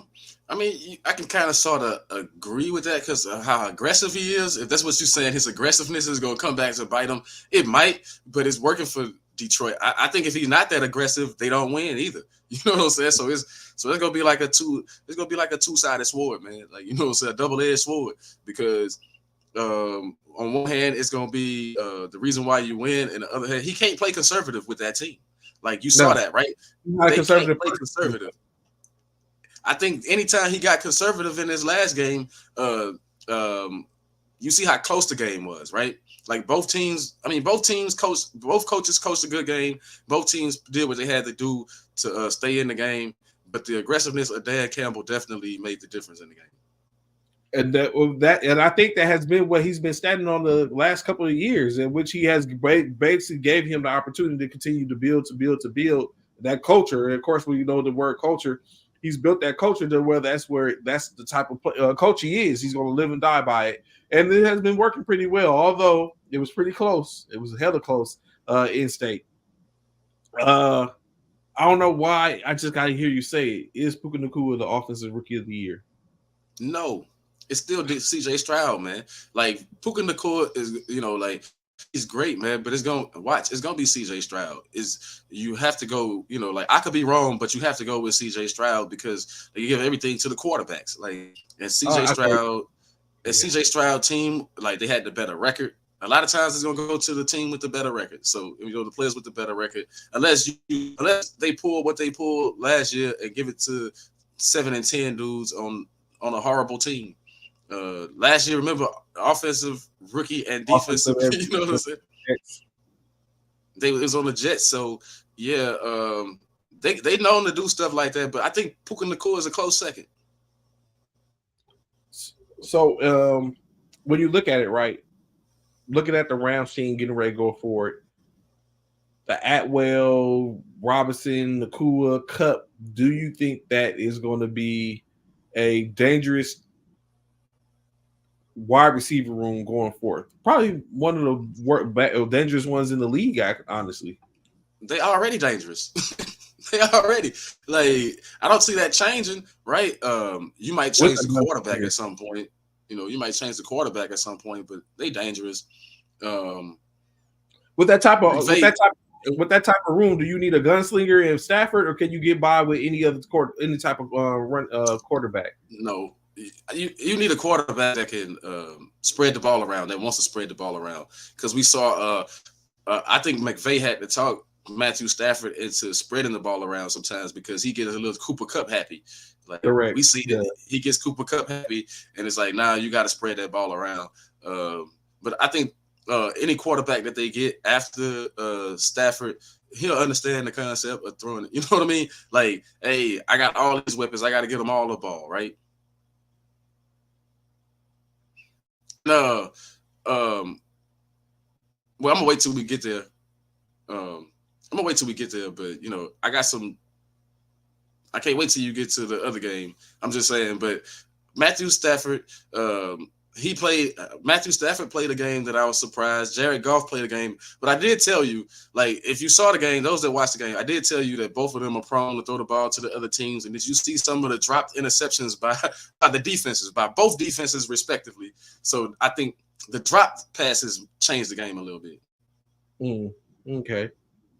mean, I can kind of sort of agree with that because of how aggressive he is. If that's what you're saying, his aggressiveness is going to come back to bite him. It might, but it's working for Detroit. I think if he's not that aggressive, they don't win either. You know what I'm saying? So it's gonna be like a two-sided sword, man. Like, you know what I'm saying, a double-edged sword because. On one hand, it's going to be the reason why you win, and the other hand, he can't play conservative with that team. Like you saw that, right? Not conservative. Can't play conservative. I think anytime he got conservative in his last game, you see how close the game was, right? Like both coaches coached a good game. Both teams did what they had to do to stay in the game, but the aggressiveness of Dan Campbell definitely made the difference in the game. And and I think that has been what he's been standing on the last couple of years, in which he has basically gave him the opportunity to continue to build that culture. And of course, when you know the word culture, he's built that culture to where that's the type of coach he is. He's going to live and die by it, and it has been working pretty well. Although it was pretty close, it was hella close in state. I don't know why. I just got to hear you say it. Is Puka Nacua the offensive rookie of the year? No. It's still CJ Stroud, man. Like Puka Nacua is, like he's great, man. But it's gonna be CJ Stroud. You have to go, like I could be wrong, but you have to go with CJ Stroud because they give everything to the quarterbacks. Like and CJ Stroud team, like they had the better record. A lot of times it's gonna go to the team with the better record. So the players with the better record, unless they pull what they pulled last year and give it to 7-10 dudes on a horrible team. Last year, remember, offensive rookie and defensive, you know what I'm saying? It was on the Jets, so yeah, they known to do stuff like that. But I think Puka Nacua is a close second. So when you look at it, right, looking at the Rams team getting ready to go forward, the Atwell, Robinson, Nacua, Kupp, do you think that is going to be a dangerous wide receiver room going forward? Probably one of the dangerous ones in the league, honestly. They already dangerous. They already, like, I don't see that changing, right? You might change the quarterback at some point. But they dangerous. With that type of room, do you need a gunslinger in Stafford, or can you get by with any type of quarterback? No, you need a quarterback that can spread the ball around. That wants to spread the ball around. Because we saw, I think McVay had to talk Matthew Stafford into spreading the ball around sometimes because he gets a little Cooper Kupp happy. Like correct. We see that he gets Cooper Kupp happy, and it's like, nah, you got to spread that ball around. But I think any quarterback that they get after Stafford, he'll understand the concept of throwing it. You know what I mean? Like, hey, I got all these weapons. I got to get them all the ball, right? well, I'm gonna wait till we get there. But I got some. I can't wait till you get to the other game. I'm just saying, but Matthew Stafford, Matthew Stafford played a game that I was surprised. Jared Goff played a game, but I did tell you, like, if you saw the game, those that watched the game, I did tell you that both of them are prone to throw the ball to the other teams. And did you see some of the dropped interceptions by the defenses, by both defenses respectively? So I think the dropped passes changed the game a little bit. Okay.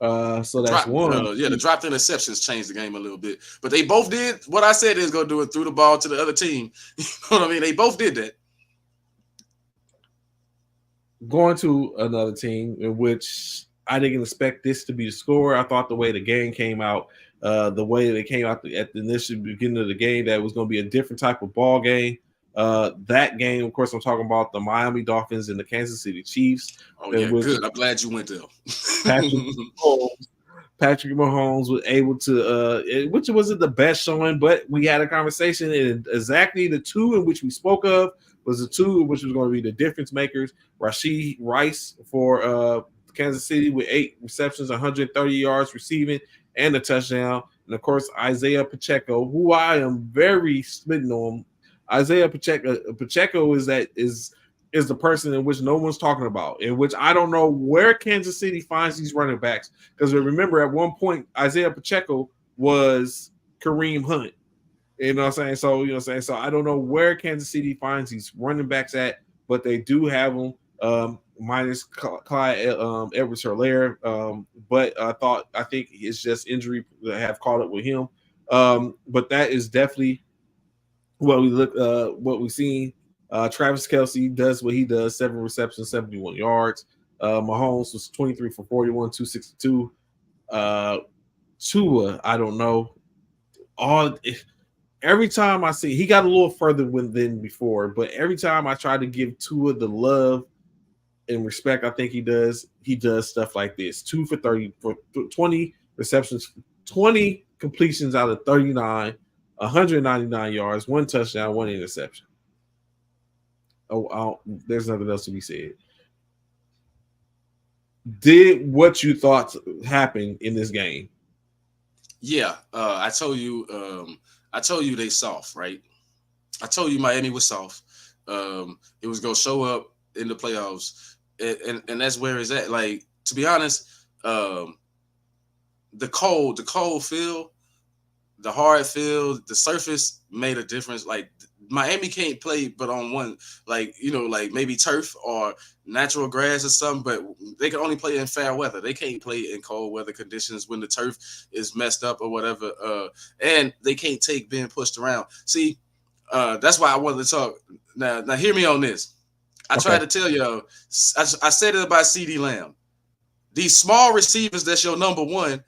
So that's one. The dropped interceptions changed the game a little bit. But they both did what I said is going to do it, threw the ball to the other team. You know what I mean? They both did that. Going to another team in which I didn't expect this to be the score. I thought the way the game came out, the way they came out at the initial beginning of the game, that was going to be a different type of ball game. That game, of course, I'm talking about the Miami Dolphins and the Kansas City Chiefs. Oh, yeah, good. I'm glad you went there. Patrick Mahomes was able to, which wasn't the best showing, but we had a conversation, and exactly the two in which we spoke of was the two which was going to be the difference makers. Rashee Rice for Kansas City with 8 receptions, 130 yards receiving, and a touchdown. And, of course, Isaiah Pacheco, who I am very smitten on. Isaiah Pacheco is the person in which no one's talking about, in which I don't know where Kansas City finds these running backs. Because remember, at one point, Isaiah Pacheco was Kareem Hunt. You know what I'm saying? So I don't know where Kansas City finds these running backs at, but they do have them, minus Clyde Edwards-Helaire. But I think it's just injury that have caught up with him. But that is definitely what we've seen. Travis Kelce does what he does: 7 receptions, 71 yards. Mahomes was 23 for 41, 262. Tua, I don't know. Every time I see, he got a little further than before, but every time I try to give Tua the love and respect I think he does stuff like this. 2 for 30 for 20 receptions, 20 completions out of 39, 199 yards, 1 touchdown, 1 interception. There's nothing else to be said. Did what you thought happened in this game? Yeah, I told you they soft, right? I told you Miami was soft. It was gonna show up in the playoffs, and that's where it's at. Like, to be honest, the cold field, the hard field, the surface made a difference. Like, Miami can't play but on one, like maybe turf or natural grass or something, but they can only play in fair weather. They can't play in cold weather conditions when the turf is messed up or whatever. And they can't take being pushed around. See, that's why I wanted to talk. Now hear me on this. I tried to tell y'all, I said it about CeeDee Lamb. These small receivers that's your number one,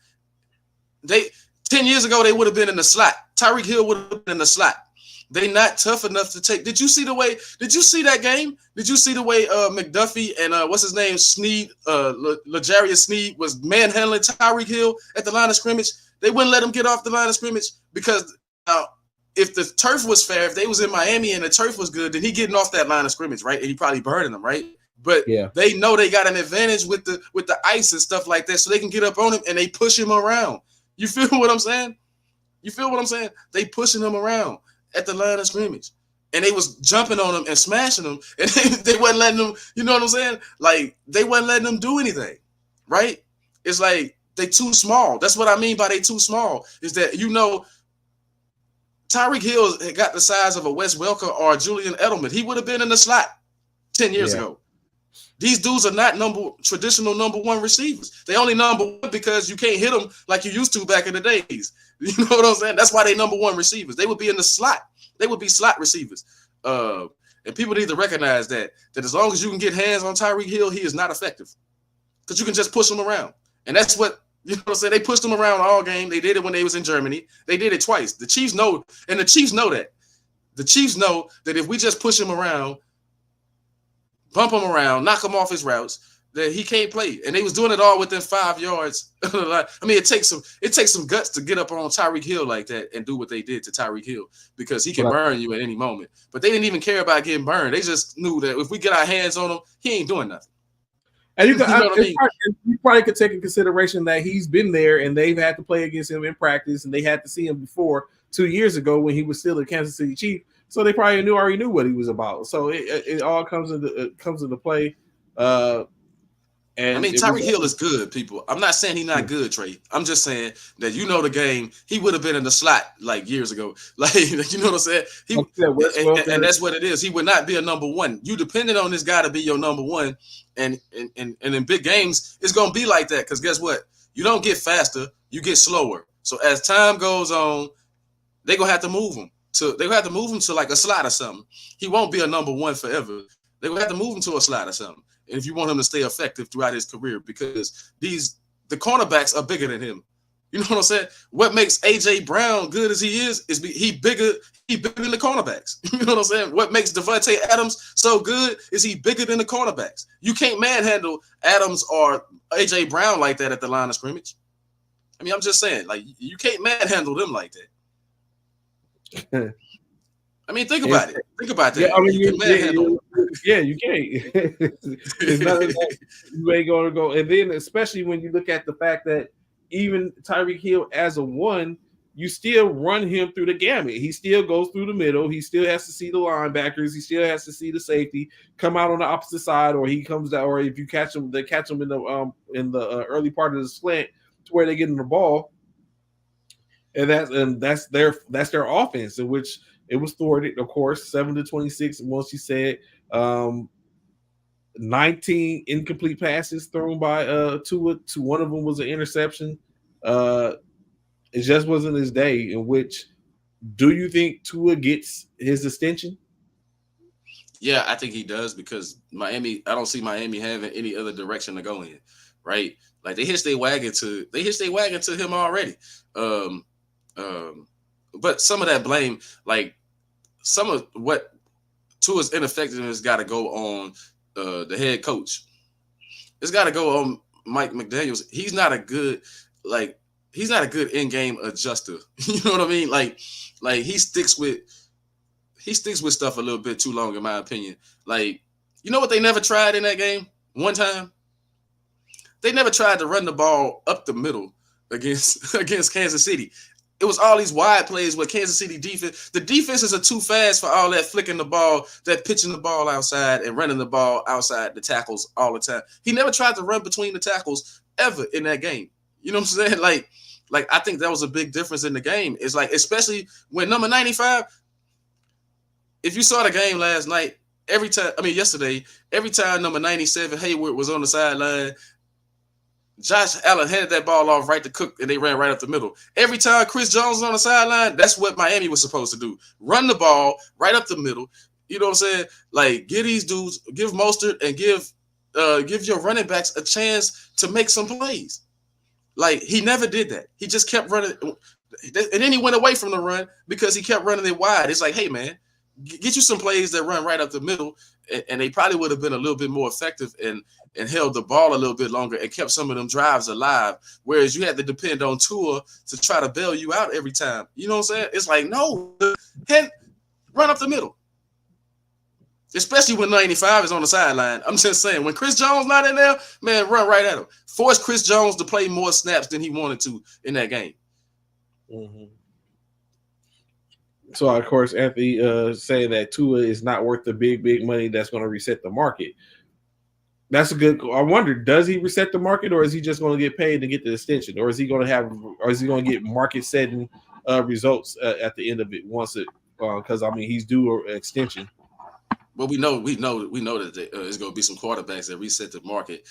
10 years ago, they would have been in the slot. Tyreek Hill would have been in the slot. They not tough enough to take. Did you see that game? Did you see the way McDuffie and what's his name, Sneed, L'Jarius Sneed was manhandling Tyreek Hill at the line of scrimmage? They wouldn't let him get off the line of scrimmage because if the turf was fair, if they was in Miami and the turf was good, then he getting off that line of scrimmage, right? And he probably burning them, right? But they know they got an advantage with the ice and stuff like that, so they can get up on him and they push him around. You feel what I'm saying? They pushing him around at the line of scrimmage, and they was jumping on him and smashing him, and they wasn't letting them. You know what I'm saying? Like, they wasn't letting them do anything, right? It's like they too small. That's what I mean by they too small. Is that Tyreek Hill got the size of a Wes Welker or a Julian Edelman. He would have been in the slot 10 years ago. These dudes are not traditional number one receivers. They only number one because you can't hit them like you used to back in the days. You know what I'm saying? That's why they number one receivers. They would be in the slot. They would be slot receivers. And people need to recognize that as long as you can get hands on Tyreek Hill, he is not effective because you can just push him around. And that's what, you know what I'm saying? They pushed him around all game. They did it when they was in Germany. They did it twice. The Chiefs know, and the Chiefs know that. The Chiefs know that if we just push him around, bump him around, knock him off his routes, that he can't play, and they was doing it all within 5 yards. I mean, it takes some guts to get up on Tyreek Hill like that and do what they did to Tyreek Hill, because he can burn you at any moment. But they didn't even care about getting burned. They just knew that if we get our hands on him, he ain't doing nothing. And you probably could take in consideration that he's been there and they've had to play against him in practice, and they had to see him before 2 years ago when he was still a Kansas City Chief. So they probably already knew what he was about. So it all comes into play. And I mean, Tyreek Hill is good, people. I'm not saying he's not good, Trey. I'm just saying that the game. He would have been in the slot like years ago. Like, you know what I'm saying? And that's what it is. He would not be a number one. You depended on this guy to be your number one, and in big games, it's gonna be like that. Because guess what? You don't get faster, you get slower. So as time goes on, they're gonna have to move him to like a slot or something. He won't be a number one forever. They're gonna have to move him to a slot or something. And if you want him to stay effective throughout his career, because the cornerbacks are bigger than him. You know what I'm saying? What makes AJ Brown good as he is he bigger than the cornerbacks. You know what I'm saying? What makes Devontae Adams so good is he bigger than the cornerbacks. You can't manhandle Adams or AJ Brown like that at the line of scrimmage. I mean, I'm just saying, like, you can't manhandle them like that. I mean, think about it. Think about that. Yeah, I mean, you can manhandle. You can't. It's not that you ain't going to go. And then, especially when you look at the fact that even Tyreek Hill as a one, you still run him through the gamut. He still goes through the middle. He still has to see the linebackers. He still has to see the safety come out on the opposite side, or he comes down. Or if you catch him, they catch him in the early part of the slant to where they get in the ball. And that's their offense, in which it was thwarted, of course, 7-26. Once you said 19 incomplete passes thrown by Tua. One of them was an interception. It just wasn't his day. In which, do you think Tua gets his extension? Yeah, I think he does, because I don't see Miami having any other direction to go in, right? Like, they hitched their wagon to him already. But some of that blame, like, some of what Tua's ineffectiveness got to go on the head coach. It's got to go on Mike McDaniels. He's not a good in-game adjuster. You know what I mean? Like he sticks with stuff a little bit too long, in my opinion. Like, you know what they never tried in that game? One time, they never tried to run the ball up the middle against Kansas City. It was all these wide plays with Kansas City defense. The defenses are too fast for all that flicking the ball, that pitching the ball outside and running the ball outside the tackles all the time. He never tried to run between the tackles ever in that game. You know what I'm saying? Like I think that was a big difference in the game. It's like, especially when number 95, if you saw the game last night, yesterday, every time number 97 Hayward was on the sideline, Josh Allen handed that ball off right to Cook, and they ran right up the middle. Every time Chris Jones was on the sideline, that's what Miami was supposed to do. Run the ball right up the middle. You know what I'm saying? Like, give these dudes, give Mostert and give your running backs a chance to make some plays. Like, he never did that. He just kept running. And then he went away from the run because he kept running it wide. It's like, hey, man, get you some plays that run right up the middle, and they probably would have been a little bit more effective and held the ball a little bit longer and kept some of them drives alive, whereas you had to depend on Tua to try to bail you out every time. You know what I'm saying? It's like, no, run up the middle. Especially when 95 is on the sideline. I'm just saying, when Chris Jones not in there, man, run right at him. Force Chris Jones to play more snaps than he wanted to in that game. Mm-hmm. So, of course, Anthony saying that Tua is not worth the big money that's going to reset the market. That's a good. I wonder, does he reset the market, or is he just going to get paid to get the extension, or is he going to get market setting results at the end of it once it? Because I mean, he's due an extension. Well, we know that there's going to be some quarterbacks that reset the market.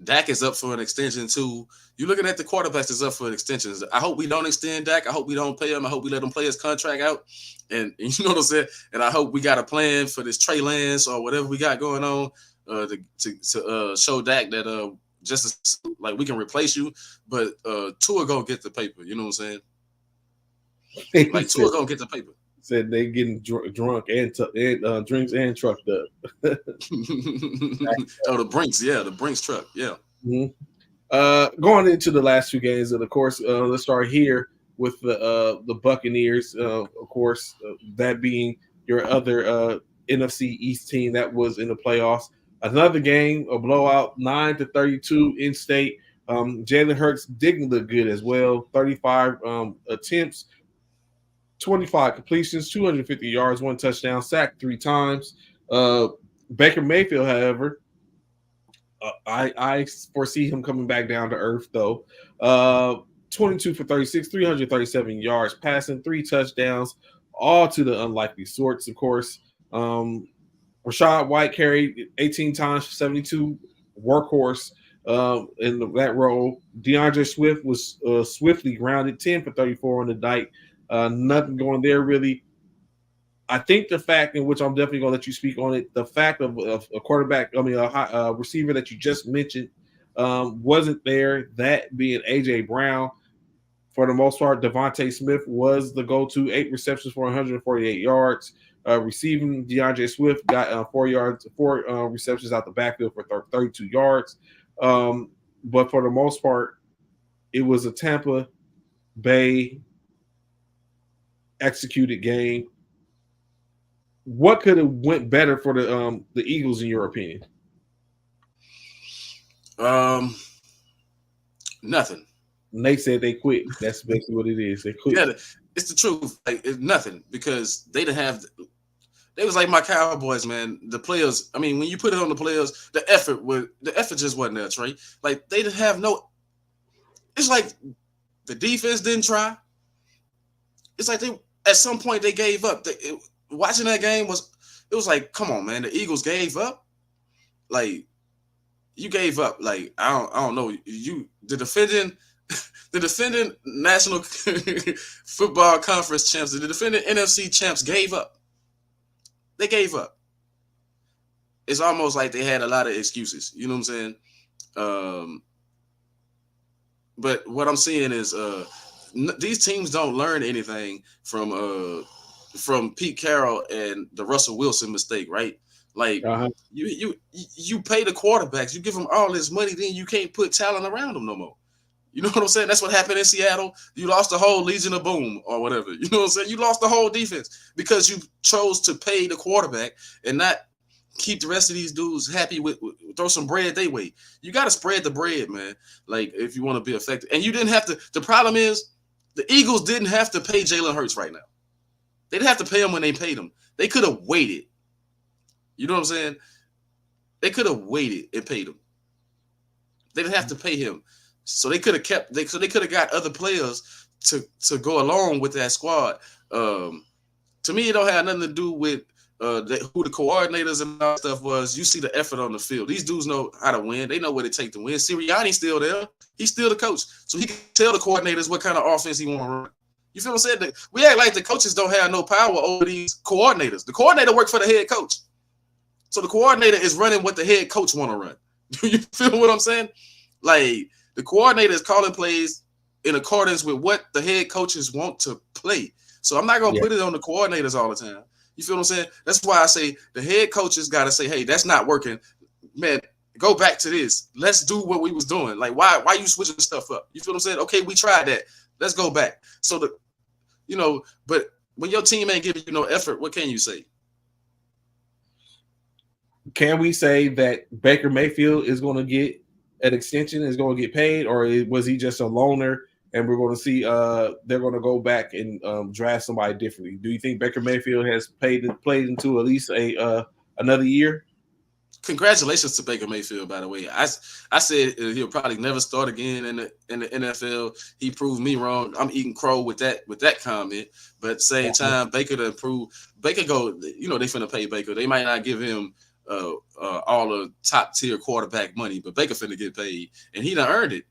Dak is up for an extension too. You're looking at the quarterbacks that's up for an extension. I hope we don't extend Dak. I hope we don't pay him. I hope we let him play his contract out. And you know what I'm saying? And I hope we got a plan for this Trey Lance or whatever we got going on to show Dak that just like we can replace you, but Tua gonna get the paper. You know what I'm saying? Like Tua gonna get the paper. said they getting drunk and drinks and trucked up. Oh, the Brinks, yeah, the Brinks truck, yeah. Mm-hmm. Going into the last two games, and of course, let's start here with the Buccaneers. Of course, that being your other NFC East team that was in the playoffs. Another game, a blowout, 9-32 in state. Jalen Hurts didn't look good as well. 35 attempts, 25 completions, 250 yards, 1 touchdown, sacked 3 times. Baker Mayfield, however, I foresee him coming back down to earth, though. 22 for 36, 337 yards, passing, 3 touchdowns, all to the unlikely sorts, of course. Rachaad White carried 18 times for 72, workhorse in that role. DeAndre Swift was swiftly grounded, 10 for 34 on the night. Nothing going there, really. I think the fact in which I'm definitely going to let you speak on it, the fact of a quarterback, a receiver that you just mentioned wasn't there, that being A.J. Brown. For the most part, Devontae Smith was the go-to, 8 receptions for 148 yards. Receiving, DeAndre Swift got 4 receptions out the backfield for 32 yards. But for the most part, it was a Tampa Bay executed game. What could have went better for the Eagles, in your opinion? Nothing. Nate said they quit. That's basically what it is. They quit. Yeah, it's the truth. Like, it's nothing, because they didn't have. They was like my Cowboys, man. The players. I mean, when you put it on the players, the effort just wasn't there, Trey. Like, they didn't have no. It's like the defense didn't try. It's like they at some point they gave up. Watching that game was like, come on, man. The Eagles gave up. Like, you gave up. Like, I don't know. The defending National Football Conference champs, the defending NFC champs gave up. They gave up. It's almost like they had a lot of excuses. You know what I'm saying? But what I'm seeing is these teams don't learn anything from Pete Carroll and the Russell Wilson mistake, right? Like, you pay the quarterbacks, you give them all this money, then you can't put talent around them no more. You know what I'm saying? That's what happened in Seattle. You lost the whole Legion of Boom or whatever. You know what I'm saying? You lost the whole defense because you chose to pay the quarterback and not keep the rest of these dudes happy with throw some bread their way. You got to spread the bread, man. Like, if you want to be effective. And you didn't have to. The problem is the Eagles didn't have to pay Jalen Hurts right now. They didn't have to pay him when they paid him. They could have waited. You know what I'm saying? They could have waited and paid him. They didn't have to pay him. So they could have they could have got other players to go along with that squad. To me, it don't have nothing to do with who the coordinators and all that stuff was. You see the effort on the field. These dudes know how to win. They know what it takes to win. Sirianni's still there. He's still the coach. So he can tell the coordinators what kind of offense he want to run. You feel what I'm saying? We act like the coaches don't have no power over these coordinators. The coordinator works for the head coach. So the coordinator is running what the head coach want to run. Do you feel what I'm saying? Like, the coordinator is calling plays in accordance with what the head coaches want to play. So I'm not going to put it on the coordinators all the time. You feel what I'm saying? That's why I say the head coaches got to say, hey, that's not working. Man, go back to this. Let's do what we was doing. Like, why you switching stuff up? You feel what I'm saying? Okay, we tried that. Let's go back. So, but when your team ain't giving you no effort, what can you say? Can we say that Baker Mayfield is going to get an extension, is going to get paid, or was he just a loner and we're going to see they're going to go back and draft somebody differently? Do you think Baker Mayfield has played into at least another year? Congratulations to Baker Mayfield, by the way. I said he'll probably never start again in the NFL. He proved me wrong. I'm eating crow with that comment. But at the same time, Baker to improve. Baker go, they finna pay Baker. They might not give him all the top tier quarterback money, but Baker finna get paid, and he done earned it.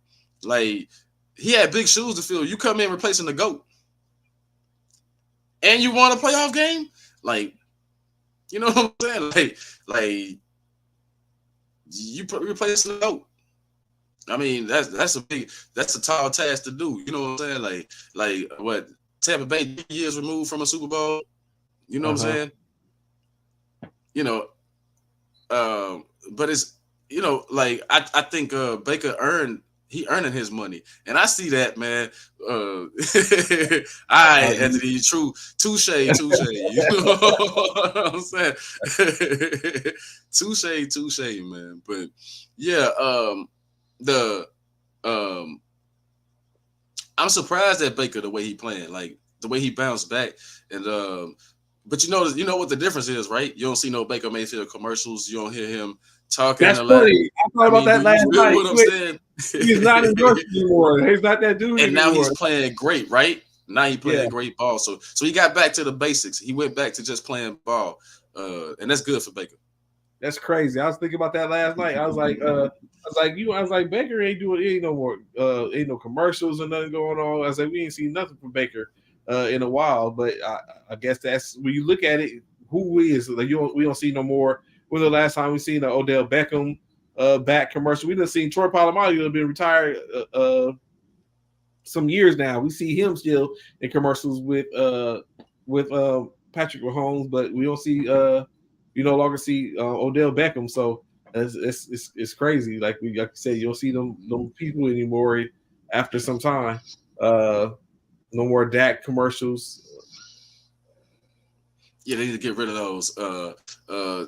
Like, he had big shoes to fill. You come in replacing the GOAT, and you won a playoff game. Like, you know what I'm saying? Like you replacing the GOAT. I mean, that's a tall task to do. You know what I'm saying? Like what, Tampa Bay 3 years removed from a Super Bowl. You know what I'm saying? You know, but it's like I think Baker earning his money, and I see that, man. Anthony, touche. You know what I'm saying? touche, man. But yeah, I'm surprised at Baker the way he playing, like the way he bounced back, and but you know what the difference is, right? You don't see no Baker Mayfield commercials. You don't hear him talking. That's funny. I thought about that last night. What I'm saying? He's not endorsed anymore. He's not that dude and anymore. Now he's playing great, right? Now he playing great ball. So he got back to the basics. He went back to just playing ball, and that's good for Baker. That's crazy. I was thinking about that last night. I was like, Baker ain't no more, ain't no commercials or nothing going on. I was like, we ain't seen nothing from Baker in a while. But I guess that's when you look at it, who is like we don't see no more. When the last time we seen the Odell Beckham back commercial, we done seen Troy Polamalu have been retired some years now. We see him still in commercials with Patrick Mahomes, but we don't see you no longer see Odell Beckham. So it's crazy. Like I said, you don't see them people anymore after some time. No more Dak commercials. Yeah, they need to get rid of those.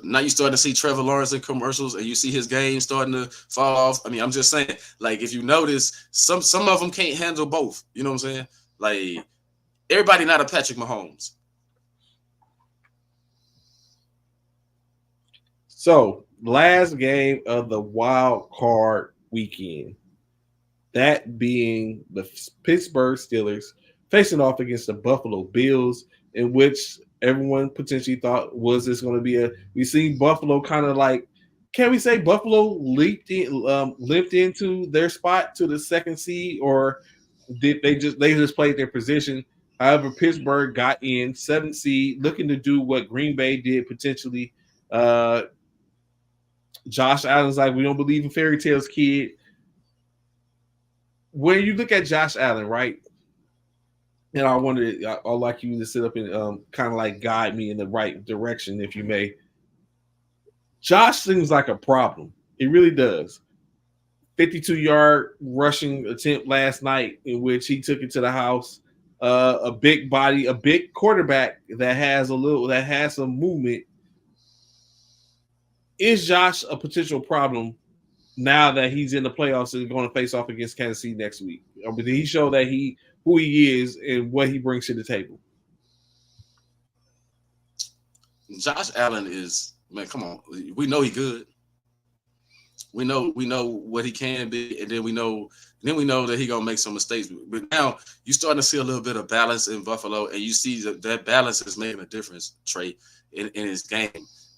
Now you starting to see Trevor Lawrence in commercials, and you see his game starting to fall off. I mean, I'm just saying, like, if you notice, some of them can't handle both. You know what I'm saying? Like, everybody not a Patrick Mahomes. So, last game of the wild card weekend, that being the Pittsburgh Steelers facing off against the Buffalo Bills, in which everyone potentially thought was this going to be we seen Buffalo kind of like, can we say Buffalo limped into their spot to the second seed, or did they just played their position? However, Pittsburgh got in 7th seed, looking to do what Green Bay did potentially. Josh Allen's like, we don't believe in fairy tales, kid. When you look at Josh Allen, right? And I'd like you to sit up and kind of like guide me in the right direction, if you may. Josh seems like a problem. It really does. 52-yard rushing attempt last night in which he took it to the house. A big body, a big quarterback that has some movement. Is Josh a potential problem now that he's in the playoffs and going to face off against Kansas City next week? Or did he show that who he is and what he brings to the table? Josh Allen is, man, come on. We know he's good. We know what he can be, and then we know that he's gonna make some mistakes. But now you're starting to see a little bit of balance in Buffalo, and you see that balance is making a difference, Trey, in his game.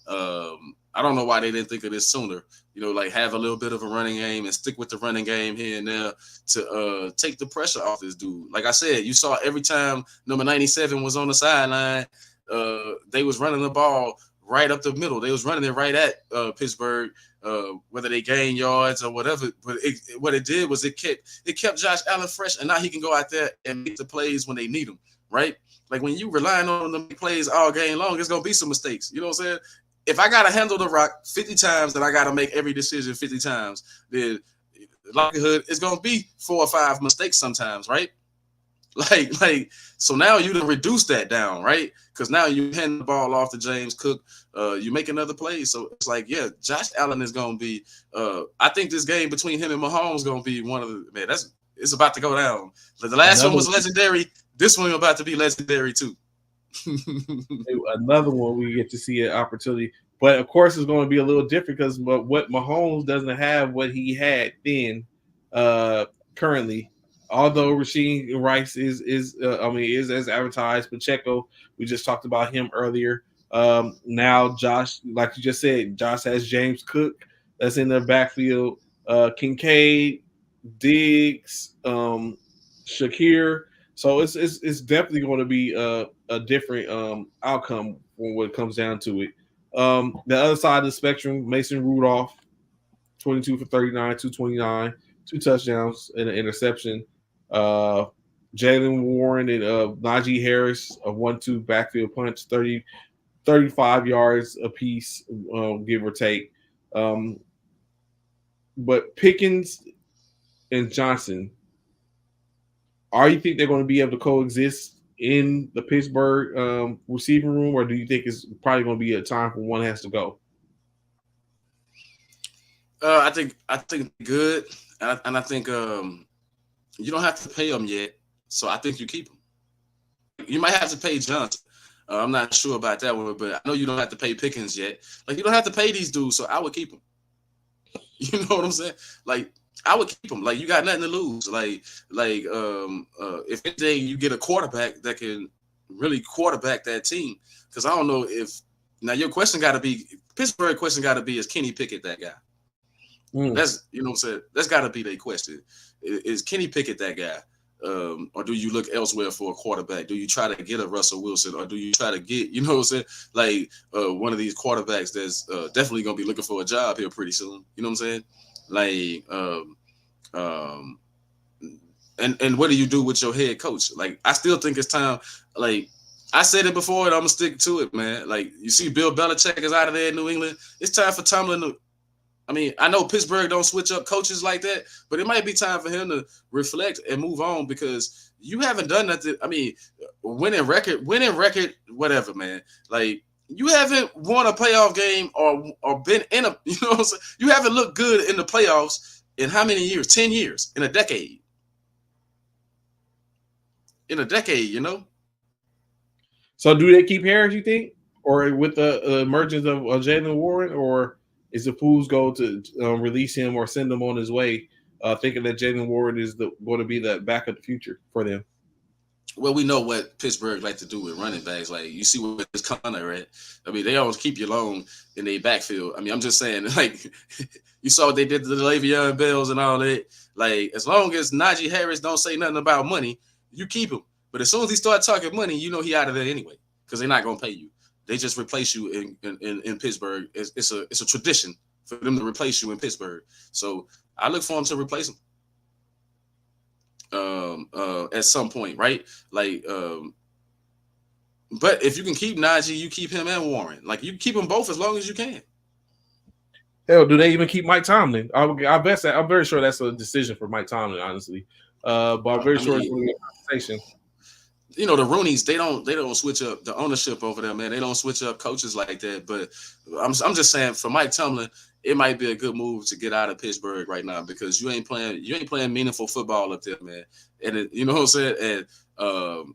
I don't know why they didn't think of this sooner. Like have a little bit of a running game and stick with the running game here and there to take the pressure off this dude. Like I said, you saw every time number 97 was on the sideline, they was running the ball right up the middle. They was running it right at Pittsburgh, whether they gained yards or whatever. But what it did was it kept Josh Allen fresh, and now he can go out there and make the plays when they need them, right? Like when you relying on them plays all game long, it's gonna be some mistakes. You know what I'm saying? If I gotta handle the rock 50 times, then I gotta make every decision 50 times. The likelihood is gonna be 4 or 5 mistakes sometimes, right? Like so now you done reduce that down, right? Because now you hand the ball off to James Cook, you make another play. So it's like, yeah, Josh Allen is gonna be. I think this game between him and Mahomes is gonna be one of the it's about to go down. The last one was legendary. This one about to be legendary too. Another one we get to see an opportunity, but of course it's going to be a little different because what Mahomes doesn't have what he had then currently. Although Rasheen Rice is as advertised. Pacheco, we just talked about him earlier. Now Josh, like you just said, Josh has James Cook that's in the backfield. Kincaid, Diggs, Shakir. So it's definitely going to be a different outcome when it comes down to it. The other side of the spectrum, Mason Rudolph, 22 for 39, 229, 2 touchdowns and an interception. Jalen Warren and Najee Harris, a 1-2 backfield punch, 35 yards apiece, give or take. But Pickens and Johnson, you think they're going to be able to coexist in the Pittsburgh receiving room, or do you think it's probably going to be a time when one has to go? I think good, and I think you don't have to pay them yet, so I think you keep them. You might have to pay Johnson. I'm not sure about that one, but I know you don't have to pay Pickens yet. Like, you don't have to pay these dudes, so I would keep them. You know what I'm saying? Like, I would keep them. Like, you got nothing to lose. If anything, you get a quarterback that can really quarterback that team. Because I don't know if now your question got to be Pittsburgh question got to be, is Kenny Pickett that guy? That's, you know what I'm saying? That's got to be their question. Is Kenny Pickett that guy? Or do you look elsewhere for a quarterback? Do you try to get a Russell Wilson, or do you try to get, you know what I'm saying, like one of these quarterbacks that's definitely gonna be looking for a job here pretty soon? You know what I'm saying? Like, and what do you do with your head coach? Like, I still think it's time. Like, I said it before, and I'm gonna stick to it, man. Like, you see, Bill Belichick is out of there in New England. It's time for Tomlin to. I mean, I know Pittsburgh don't switch up coaches like that, but it might be time for him to reflect and move on, because you haven't done nothing. I mean, winning record, whatever, man. Like, you haven't won a playoff game or been in a, you know what I'm saying? You haven't looked good in the playoffs in how many years? 10 years, in a decade. In a decade, you know? So do they keep Harris, you think? Or with the emergence of Jalen Warren, or is the Fools go to release him or send him on his way, thinking that Jalen Warren is going to be the back of the future for them? Well, we know what Pittsburgh like to do with running backs. Like, you see what it's Connor at. I mean, they always keep you long in their backfield. I mean, I'm just saying, like, you saw what they did to the Le'Veon Bells and all that. Like, as long as Najee Harris don't say nothing about money, you keep him. But as soon as he start talking money, you know he out of there anyway, because they're not going to pay you. They just replace you in Pittsburgh. It's a tradition for them to replace you in Pittsburgh. So I look for them to replace him at some point, right? Like, but if you can keep Najee, you keep him and Warren. Like, you keep them both as long as you can. Hell, do they even keep Mike Tomlin? I'm very sure that's a decision for Mike Tomlin, honestly. But I'm very sure it's going to be a conversation. You know, the Rooneys, they don't switch up the ownership over there, man. They don't switch up coaches like that. But I'm just saying, for Mike Tomlin, it might be a good move to get out of Pittsburgh right now, because you ain't playing meaningful football up there, man. And you know what I'm saying? And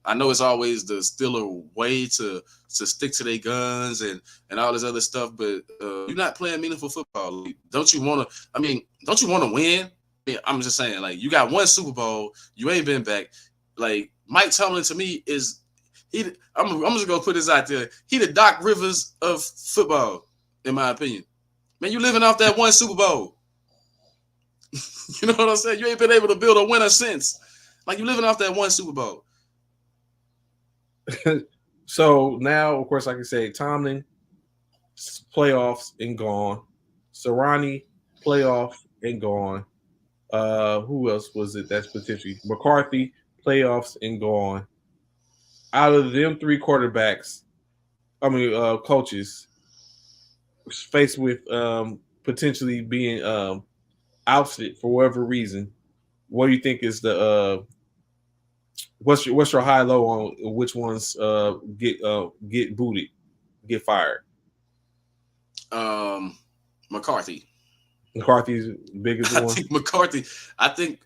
I know it's always the Steeler way to stick to their guns and all this other stuff, but you're not playing meaningful football. Don't you want to win? I mean, I'm just saying, like, you got one Super Bowl, you ain't been back. Like, Mike Tomlin, to me, I'm just gonna put this out there. He the Doc Rivers of football, in my opinion. Man, you living off that one Super Bowl. You know what I'm saying? You ain't been able to build a winner since. Like, you living off that one Super Bowl. So now, of course, like I say, Tomlin, playoffs and gone. Sirianni, playoff and gone. Who else was it that's potentially? McCarthy, playoffs and gone. Out of them three quarterbacks, coaches, faced with potentially being ousted for whatever reason, what do you think is the what's your high low on which ones get booted, get fired? McCarthy. McCarthy's biggest one. I think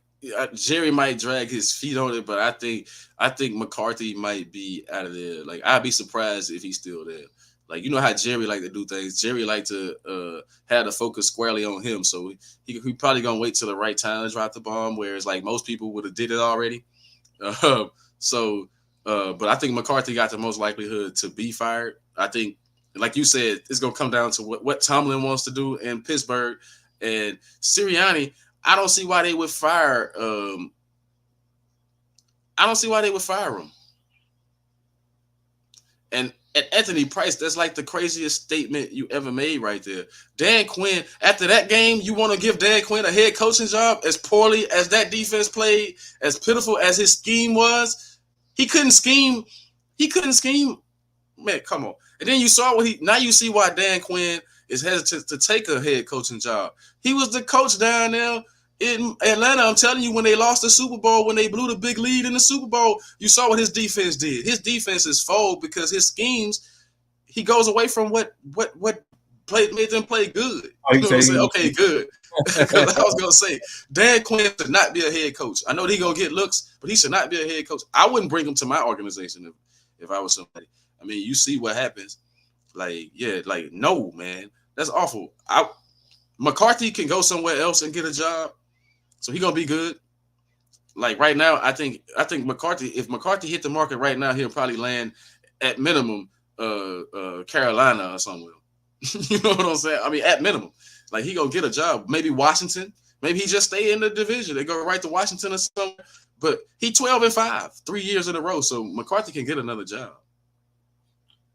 Jerry might drag his feet on it, but I think McCarthy might be out of there. Like, I'd be surprised if he's still there. Like, you know how Jerry like to do things. Jerry like to have the focus squarely on him, so he probably gonna wait till the right time to drop the bomb. Whereas, like, most people would have did it already. But I think McCarthy got the most likelihood to be fired. I think, like you said, it's gonna come down to what Tomlin wants to do in Pittsburgh. And Sirianni, I don't see why they would fire. I don't see why they would fire him. And And Anthony Price, that's like the craziest statement you ever made right there. Dan Quinn, after that game, you want to give Dan Quinn a head coaching job as poorly as that defense played, as pitiful as his scheme was? He couldn't scheme. He couldn't scheme. Man, come on. And then you saw now you see why Dan Quinn is hesitant to take a head coaching job. He was the coach down there in Atlanta. I'm telling you, when they lost the Super Bowl, when they blew the big lead in the Super Bowl, you saw what his defense did. His defense is fold because his schemes, he goes away from what made them play good. You know what I'm saying? Okay, good. Because I was gonna say Dan Quinn should not be a head coach. I know he gonna get looks, but he should not be a head coach. I wouldn't bring him to my organization if I was somebody. I mean, you see what happens. Like, yeah, like no, man, that's awful. McCarthy can go somewhere else and get a job. So he gonna be good. Like right now, I think McCarthy, if McCarthy hit the market right now, he'll probably land at minimum Carolina or somewhere. You know what I'm saying? I mean, at minimum. Like he gonna get a job. Maybe Washington. Maybe he just stay in the division. They go right to Washington or somewhere. But he 12-5, 3 years in a row. So McCarthy can get another job.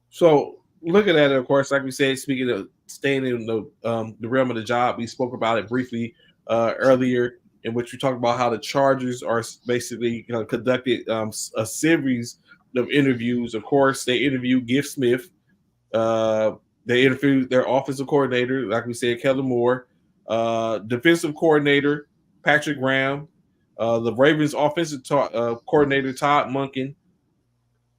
So looking at it, of course, like we said, speaking of staying in the realm of the job, we spoke about it briefly earlier, in which we talked about how the Chargers are basically conducted a series of interviews. Of course, they interviewed Giff Smith. They interviewed their offensive coordinator, like we said, Kellen Moore, defensive coordinator Patrick Graham, the Ravens offensive coordinator Todd Monken,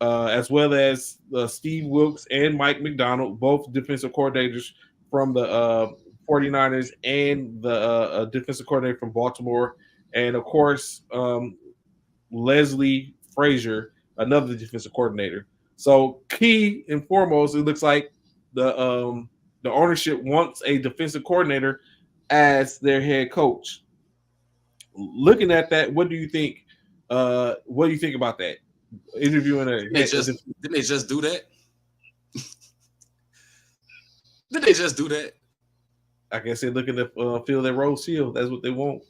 as well as Steve Wilks and Mike McDonald, both defensive coordinators from the 49ers, and the defensive coordinator from Baltimore. And, of course, Leslie Frazier, another defensive coordinator. So, key and foremost, it looks like the ownership wants a defensive coordinator as their head coach. Looking at that, what do you think? What do you think about that? Interviewing Didn't they just do that? Did they just do that? I guess they're looking to fill their role seal. That's what they want.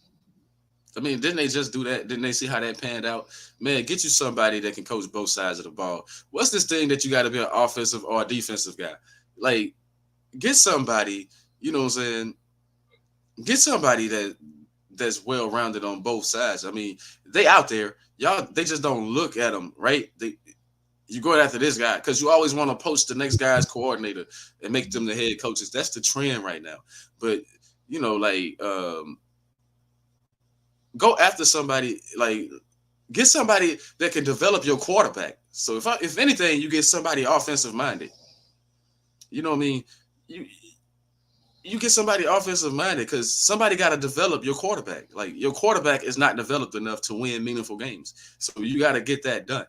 I mean, didn't they just do that? Didn't they see how that panned out? Man, get you somebody that can coach both sides of the ball. What's this thing that you got to be an offensive or a defensive guy? Like, get somebody, you know what I'm saying? Get somebody that's well-rounded on both sides. I mean, they out there. Y'all, they just don't look at them, right? You go after this guy because you always want to poach the next guy's coordinator and make them the head coaches. That's the trend right now. But, you know, like, go after somebody, like, get somebody that can develop your quarterback. So if anything, you get somebody offensive-minded. You know what I mean? You get somebody offensive minded because somebody got to develop your quarterback. Like your quarterback is not developed enough to win meaningful games. So you got to get that done.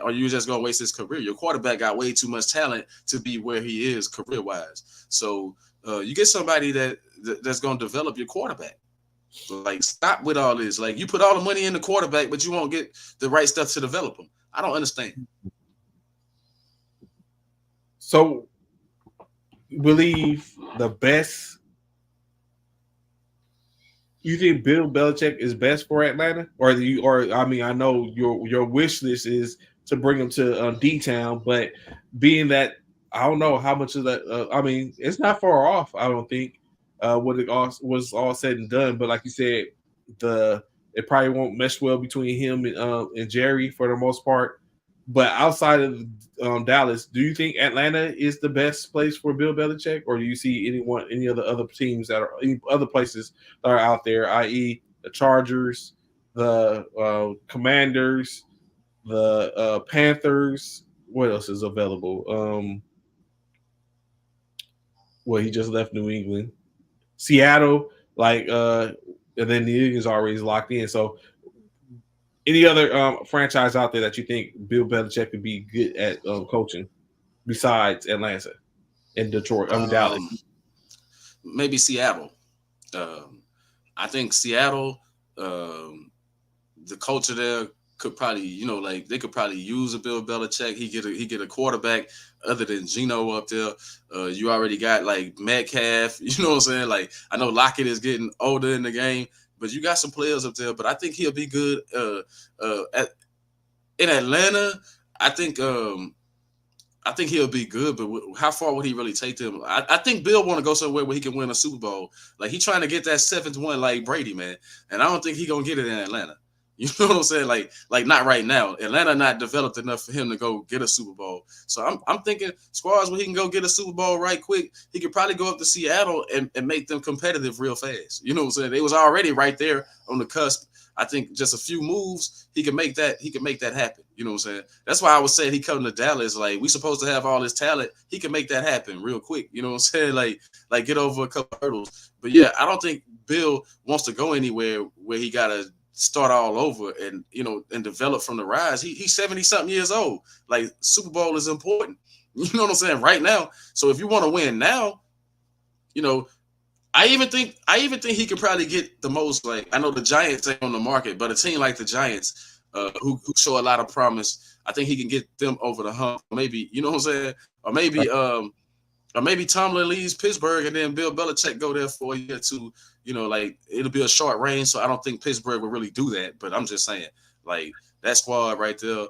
Or you're just going to waste his career. Your quarterback got way too much talent to be where he is career wise. So you get somebody that's going to develop your quarterback. Like stop with all this. Like you put all the money in the quarterback, but you won't get the right stuff to develop him. I don't understand. So believe the best. You think Bill Belichick is best for Atlanta, or I mean, I know your wish list is to bring him to D-Town, but being that I don't know how much of that. I mean, it's not far off. I don't think when it all was all said and done. But like you said, it probably won't mesh well between him and Jerry for the most part. But outside of Dallas, do you think Atlanta is the best place for Bill Belichick, or do you see any other teams that are any other places that are out there, i.e., the Chargers, the Commanders, the Panthers? What else is available? Well, he just left New England, Seattle, and then the Eagles already locked in. So. Any other franchise out there that you think Bill Belichick could be good at coaching besides Atlanta and Detroit? Dallas. Maybe Seattle. I think Seattle, the culture there could probably, they could probably use a Bill Belichick. He get a quarterback other than Geno up there. You already got like Metcalf. You know what I'm saying? Like I know Lockett is getting older in the game. But you got some players up there. But I think he'll be good in Atlanta. I think I think he'll be good, but how far would he really take them? I think Bill want to go somewhere where he can win a Super Bowl. Like he trying to get that 7th one like Brady, man. And I don't think he gonna get it in Atlanta. You know what I'm saying? Like not right now. Atlanta not developed enough for him to go get a Super Bowl. So I'm thinking squads where he can go get a Super Bowl right quick. He could probably go up to Seattle and make them competitive real fast. You know what I'm saying? They was already right there on the cusp. I think just a few moves, he can make that happen. You know what I'm saying? That's why I was saying he come to Dallas. Like, we supposed to have all this talent. He can make that happen real quick. You know what I'm saying? Like get over a couple hurdles. But yeah, I don't think Bill wants to go anywhere where he gotta start all over and and develop from the rise. He's 70-something years old. Like, Super Bowl is important. You know what I'm saying? Right now. So if you want to win now, I even think he could probably get the most. Like, I know the Giants ain't on the market, but a team like the Giants, who show a lot of promise, I think he can get them over the hump. Maybe, you know what I'm saying? Or maybe Tomlin leaves Pittsburgh and then Bill Belichick go there for a year or two. Like, it'll be a short range, so I don't think Pittsburgh will really do that. But I'm just saying, like, that squad right there,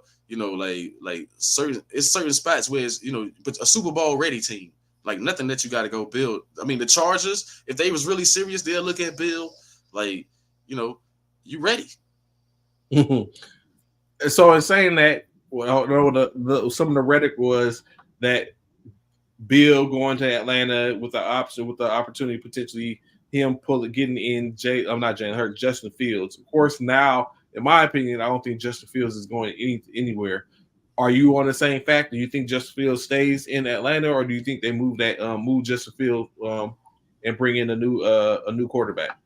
like certain spots where it's, but a Super Bowl ready team. Like, nothing that you got to go build. I mean, the Chargers, if they was really serious, they'll look at Bill like, you ready. So in saying that, some of the rhetoric was that Bill going to Atlanta with the opportunity potentially him getting in Justin Fields. Of course, now, in my opinion, I don't think Justin Fields is going anywhere. Are you on the same fact? Do you think Justin Fields stays in Atlanta, or do you think they move Justin Fields and bring in a new quarterback?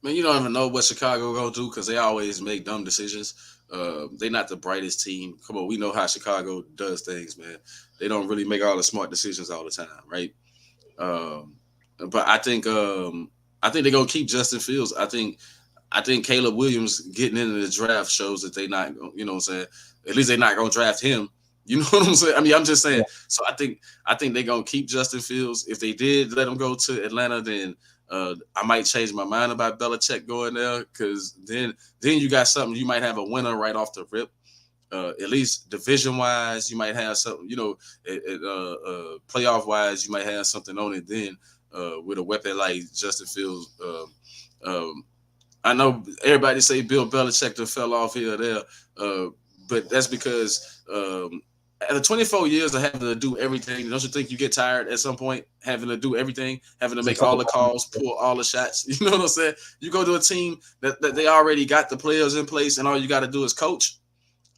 Man, you don't even know what Chicago gonna do because they always make dumb decisions. They're not the brightest team. Come on, we know how Chicago does things, man. They don't really make all the smart decisions all the time, right? But I think they're gonna keep Justin Fields. I think Caleb Williams getting into the draft shows that they not, you know what I'm saying? At least they're not gonna draft him. You know what I'm saying? I mean, I'm just saying. Yeah. So I think they're gonna keep Justin Fields. If they did let him go to Atlanta, then I might change my mind about Belichick going there, because then you got something. You might have a winner right off the rip. At least division wise, you might have something. Playoff wise, you might have something on it. Then with a weapon like Justin Fields. I know everybody say Bill Belichick fell off here or there, but that's because after 24 years of having to do everything, don't you think you get tired at some point, having to do everything, having to make all the calls, pull all the shots? You know what I'm saying? You go to a team that they already got the players in place and all you got to do is coach.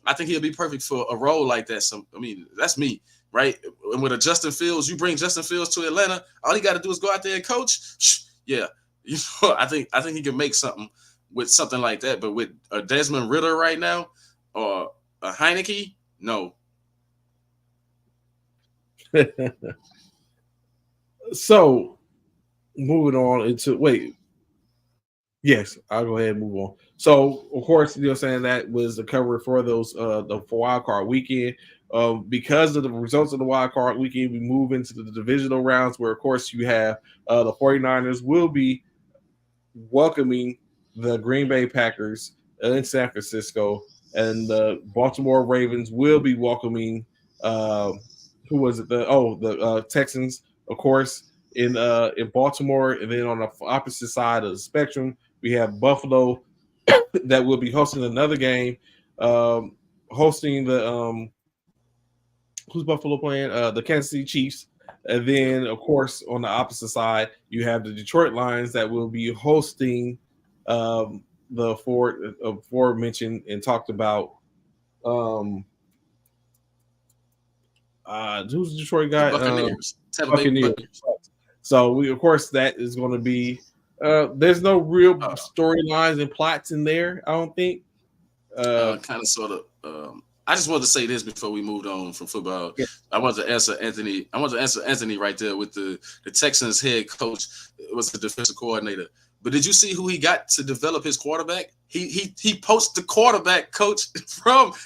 I think he'll be perfect for a role like that. That's me, right? And with a Justin Fields, you bring Justin Fields to Atlanta, all he got to do is go out there and coach. Yeah. I think he can make something with something like that. But with a Desmond Ridder right now or a Heineke, no. So moving on yes, I'll go ahead and move on. So of course, saying that was the cover for those the wild card weekend. Because of the results of the wild card weekend, we move into the divisional rounds where, of course, you have the 49ers will be welcoming the Green Bay Packers in San Francisco, and the Baltimore Ravens will be welcoming the Texans, of course, in Baltimore. And then on the opposite side of the spectrum, we have Buffalo that will be hosting another game, hosting the who's Buffalo playing? The Kansas City Chiefs. And then, of course, on the opposite side, you have the Detroit Lions that will be hosting the aforementioned and talked about. Who's the Detroit guy? Buccaneers. Buccaneers. So of course, that is going to be. There's no real storylines and plots in there, I don't think. Kind of, sort of. I just wanted to say this before we moved on from football. Yeah. I wanted to answer Anthony right there with the Texans head coach. It was the defensive coordinator. But did you see who he got to develop his quarterback? He poached the quarterback coach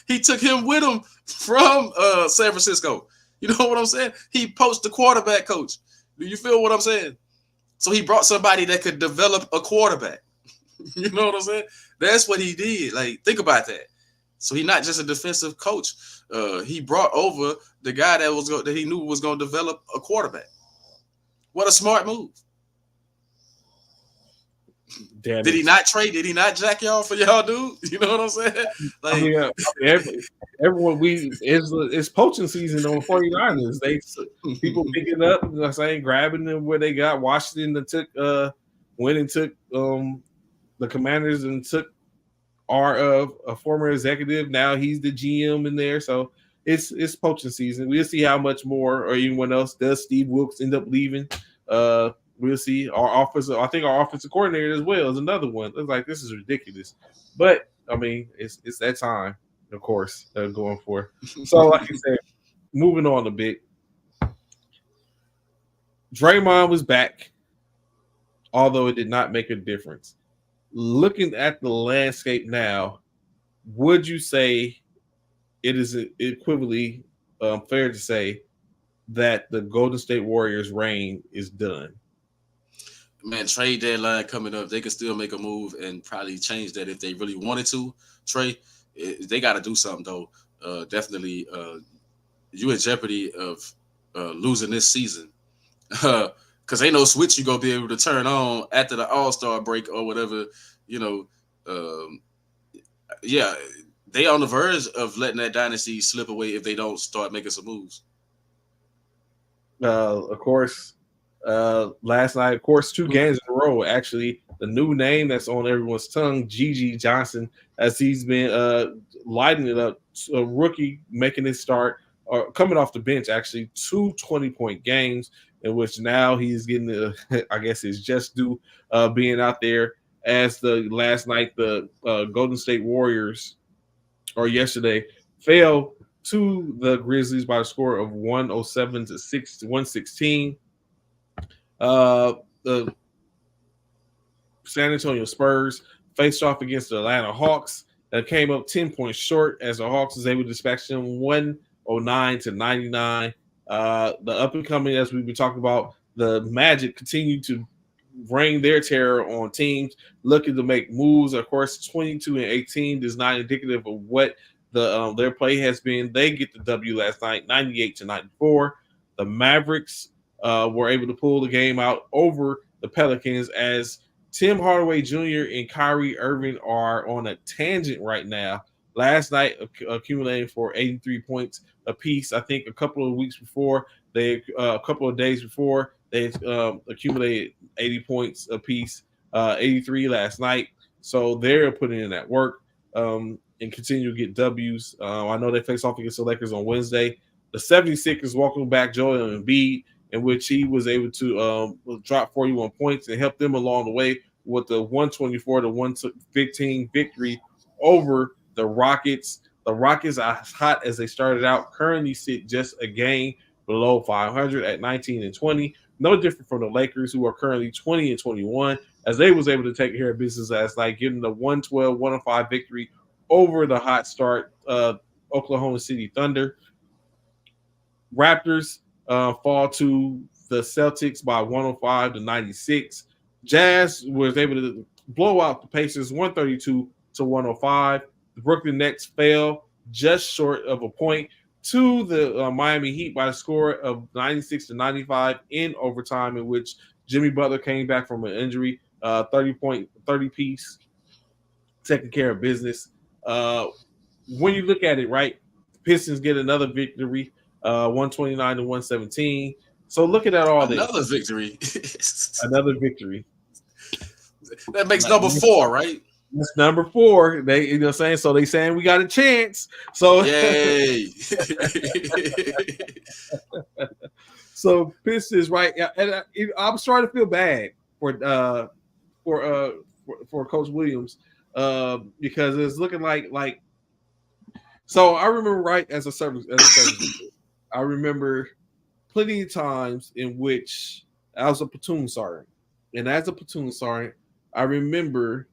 he took him with him from San Francisco. You know what I'm saying? He poached the quarterback coach. Do you feel what I'm saying? So he brought somebody that could develop a quarterback. You know what I'm saying? That's what he did. Like, think about that. So he's not just a defensive coach. He brought over the guy that he knew was going to develop a quarterback. What a smart move. Damn Did it. he not trade? Did he not jack y'all for y'all, dude? You know what I'm saying? Like, I mean, everyone it's poaching season on 49ers. People picking up, you know what I'm saying, grabbing them where they got. Washington went and took the Commanders and took a former executive. Now he's the GM in there. So it's poaching season. We'll see how much more or anyone else does. Steve Wilkes end up leaving. We'll see. I think our offensive coordinator as well is another one. It's like, this is ridiculous. But I mean, it's that time, of course, they're going for. So, like you said, moving on a bit. Draymond was back, although it did not make a difference. Looking at the landscape now, would you say it is equivalently fair to say that the Golden State Warriors' reign is done? Man, trade deadline coming up. They can still make a move and probably change that if they really wanted to. Trey, they got to do something though. Definitely, you in jeopardy of losing this season because ain't no switch you gonna be able to turn on after the All-Star break or whatever. You know, yeah, they on the verge of letting that dynasty slip away if they don't start making some moves. Of course. Last night, of course, 2 games in a row. Actually, the new name that's on everyone's tongue, Gigi Johnson, as he's been lighting it up. A rookie making his start, or coming off the bench, actually, 2 20-point games, in which now he's getting, I guess, his just due being out there. As last night, the Golden State Warriors, or yesterday, fell to the Grizzlies by a score of 107 to 116. The San Antonio Spurs faced off against the Atlanta Hawks that came up 10 points short as the Hawks was able to dispatch them 109 to 99. The up and coming, as we've been talking about, the Magic continue to reign their terror on teams looking to make moves. Of course, 22 and 18 is not indicative of what their play has been. They get the W last night, 98 to 94. The Mavericks were able to pull the game out over the Pelicans as Tim Hardaway Jr. and Kyrie Irving are on a tangent right now. Last night, accumulating for 83 points apiece. I think a couple of days before, they accumulated 80 points apiece, 83 last night. So they're putting in that work and continue to get W's. I know they face off against the Lakers on Wednesday. The 76ers welcome back Joel Embiid, in which he was able to drop 41 points and help them along the way with the 124 to 115 victory over the Rockets. The Rockets, as hot as they started out, currently sit just a game below 500 at 19 and 20. No different from the Lakers, who are currently 20 and 21, as they was able to take care of business last night, getting the 112-105 victory over the hot start Oklahoma City Thunder. Raptors fall to the Celtics by 105 to 96. Jazz was able to blow out the Pacers 132 to 105. The Brooklyn Nets fell just short of a point to the Miami Heat by a score of 96 to 95 in overtime, in which Jimmy Butler came back from an injury, 30 piece, taking care of business. When you look at it, right, Pistons get another victory, 129 to 117. So looking at all this, another victory. Another victory. That makes number 4, right? That's number 4. They, you know what I'm saying? So they saying we got a chance. So yay. So Pistons, right? And I'm starting to feel bad for Coach Williams because it's looking like. So I remember, right, as a service, I remember plenty of times in which I was a platoon sergeant, and as a platoon sergeant, I remember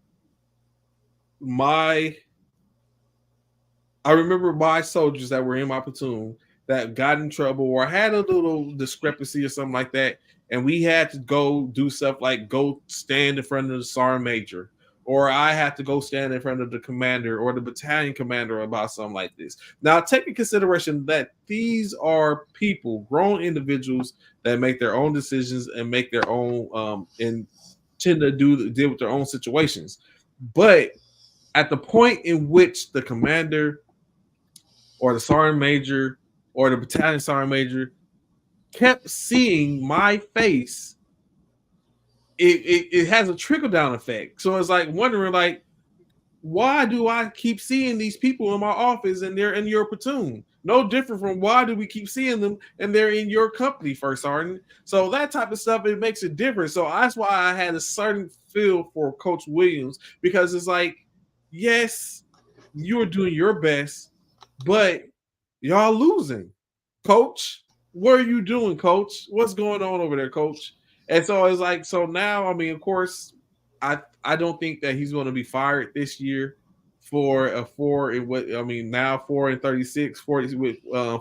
my soldiers that were in my platoon that got in trouble or had a little discrepancy or something like that, and we had to go do stuff like go stand in front of the sergeant major or I have to go stand in front of the commander or the battalion commander about something like this. Now, take in consideration that these are people, grown individuals that make their own decisions and make their own and tend to deal with their own situations. But at the point in which the commander or the sergeant major or the battalion sergeant major kept seeing my face, it has a trickle down effect. So it's like wondering, like, why do I keep seeing these people in my office and they're in your platoon? No different from why do we keep seeing them and they're in your company, first sergeant? So that type of stuff, it makes it different. So that's why I had a certain feel for Coach Williams, because it's like, yes, you're doing your best, but y'all losing. Coach, what are you doing, Coach? What's going on over there, Coach? And so it's like, so now, I mean, of course, I don't think that he's going to be fired this year for a 4-36, 40 with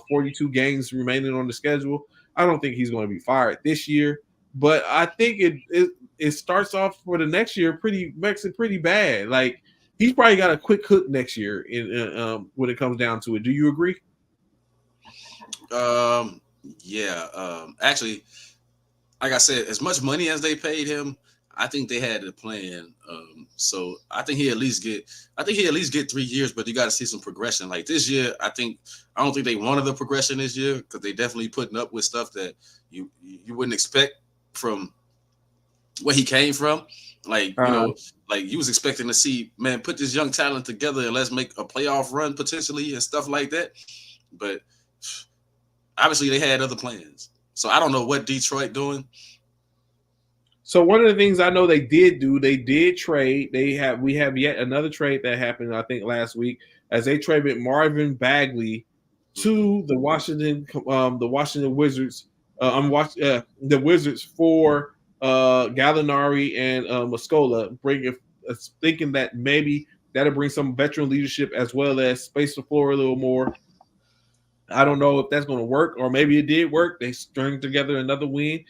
42 games remaining on the schedule. I don't think he's going to be fired this year, but I think it starts off for the next year makes it pretty bad. Like, he's probably got a quick hook next year when it comes down to it. Do you agree? Yeah. Actually, like I said, as much money as they paid him, I think they had a plan. So I think he at least get 3 years, but you got to see some progression. Like this year, I don't think they wanted the progression this year, because they definitely putting up with stuff that you wouldn't expect from where he came from. Like, like you was expecting to see, man, put this young talent together and let's make a playoff run potentially and stuff like that. But obviously they had other plans. So I don't know what Detroit doing. So one of the things I know they did do, they did trade. We have yet another trade that happened, I think, last week, as they traded Marvin Bagley to the Washington Wizards. The Wizards for Gallinari and Muscola, thinking that maybe that'll bring some veteran leadership as well as space the floor a little more. I don't know if that's going to work, or maybe it did work. They strung together another win,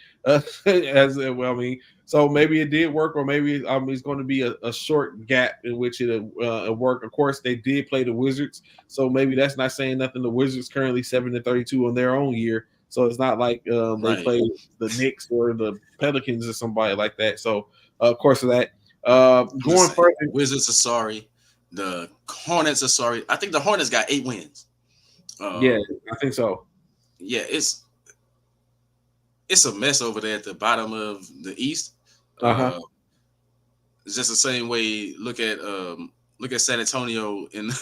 so maybe it did work, or maybe it's going to be a short gap in which it'll work. Of course, they did play the Wizards, so maybe that's not saying nothing. The Wizards currently 7-32 on their own year, so it's not like they played the Knicks or the Pelicans or somebody like that. So, of course, of that going further, Wizards are sorry, the Hornets are sorry. I think the Hornets got 8 wins. Yeah, I think so. Yeah, it's a mess over there at the bottom of the East. It's just the same way. Look at San Antonio in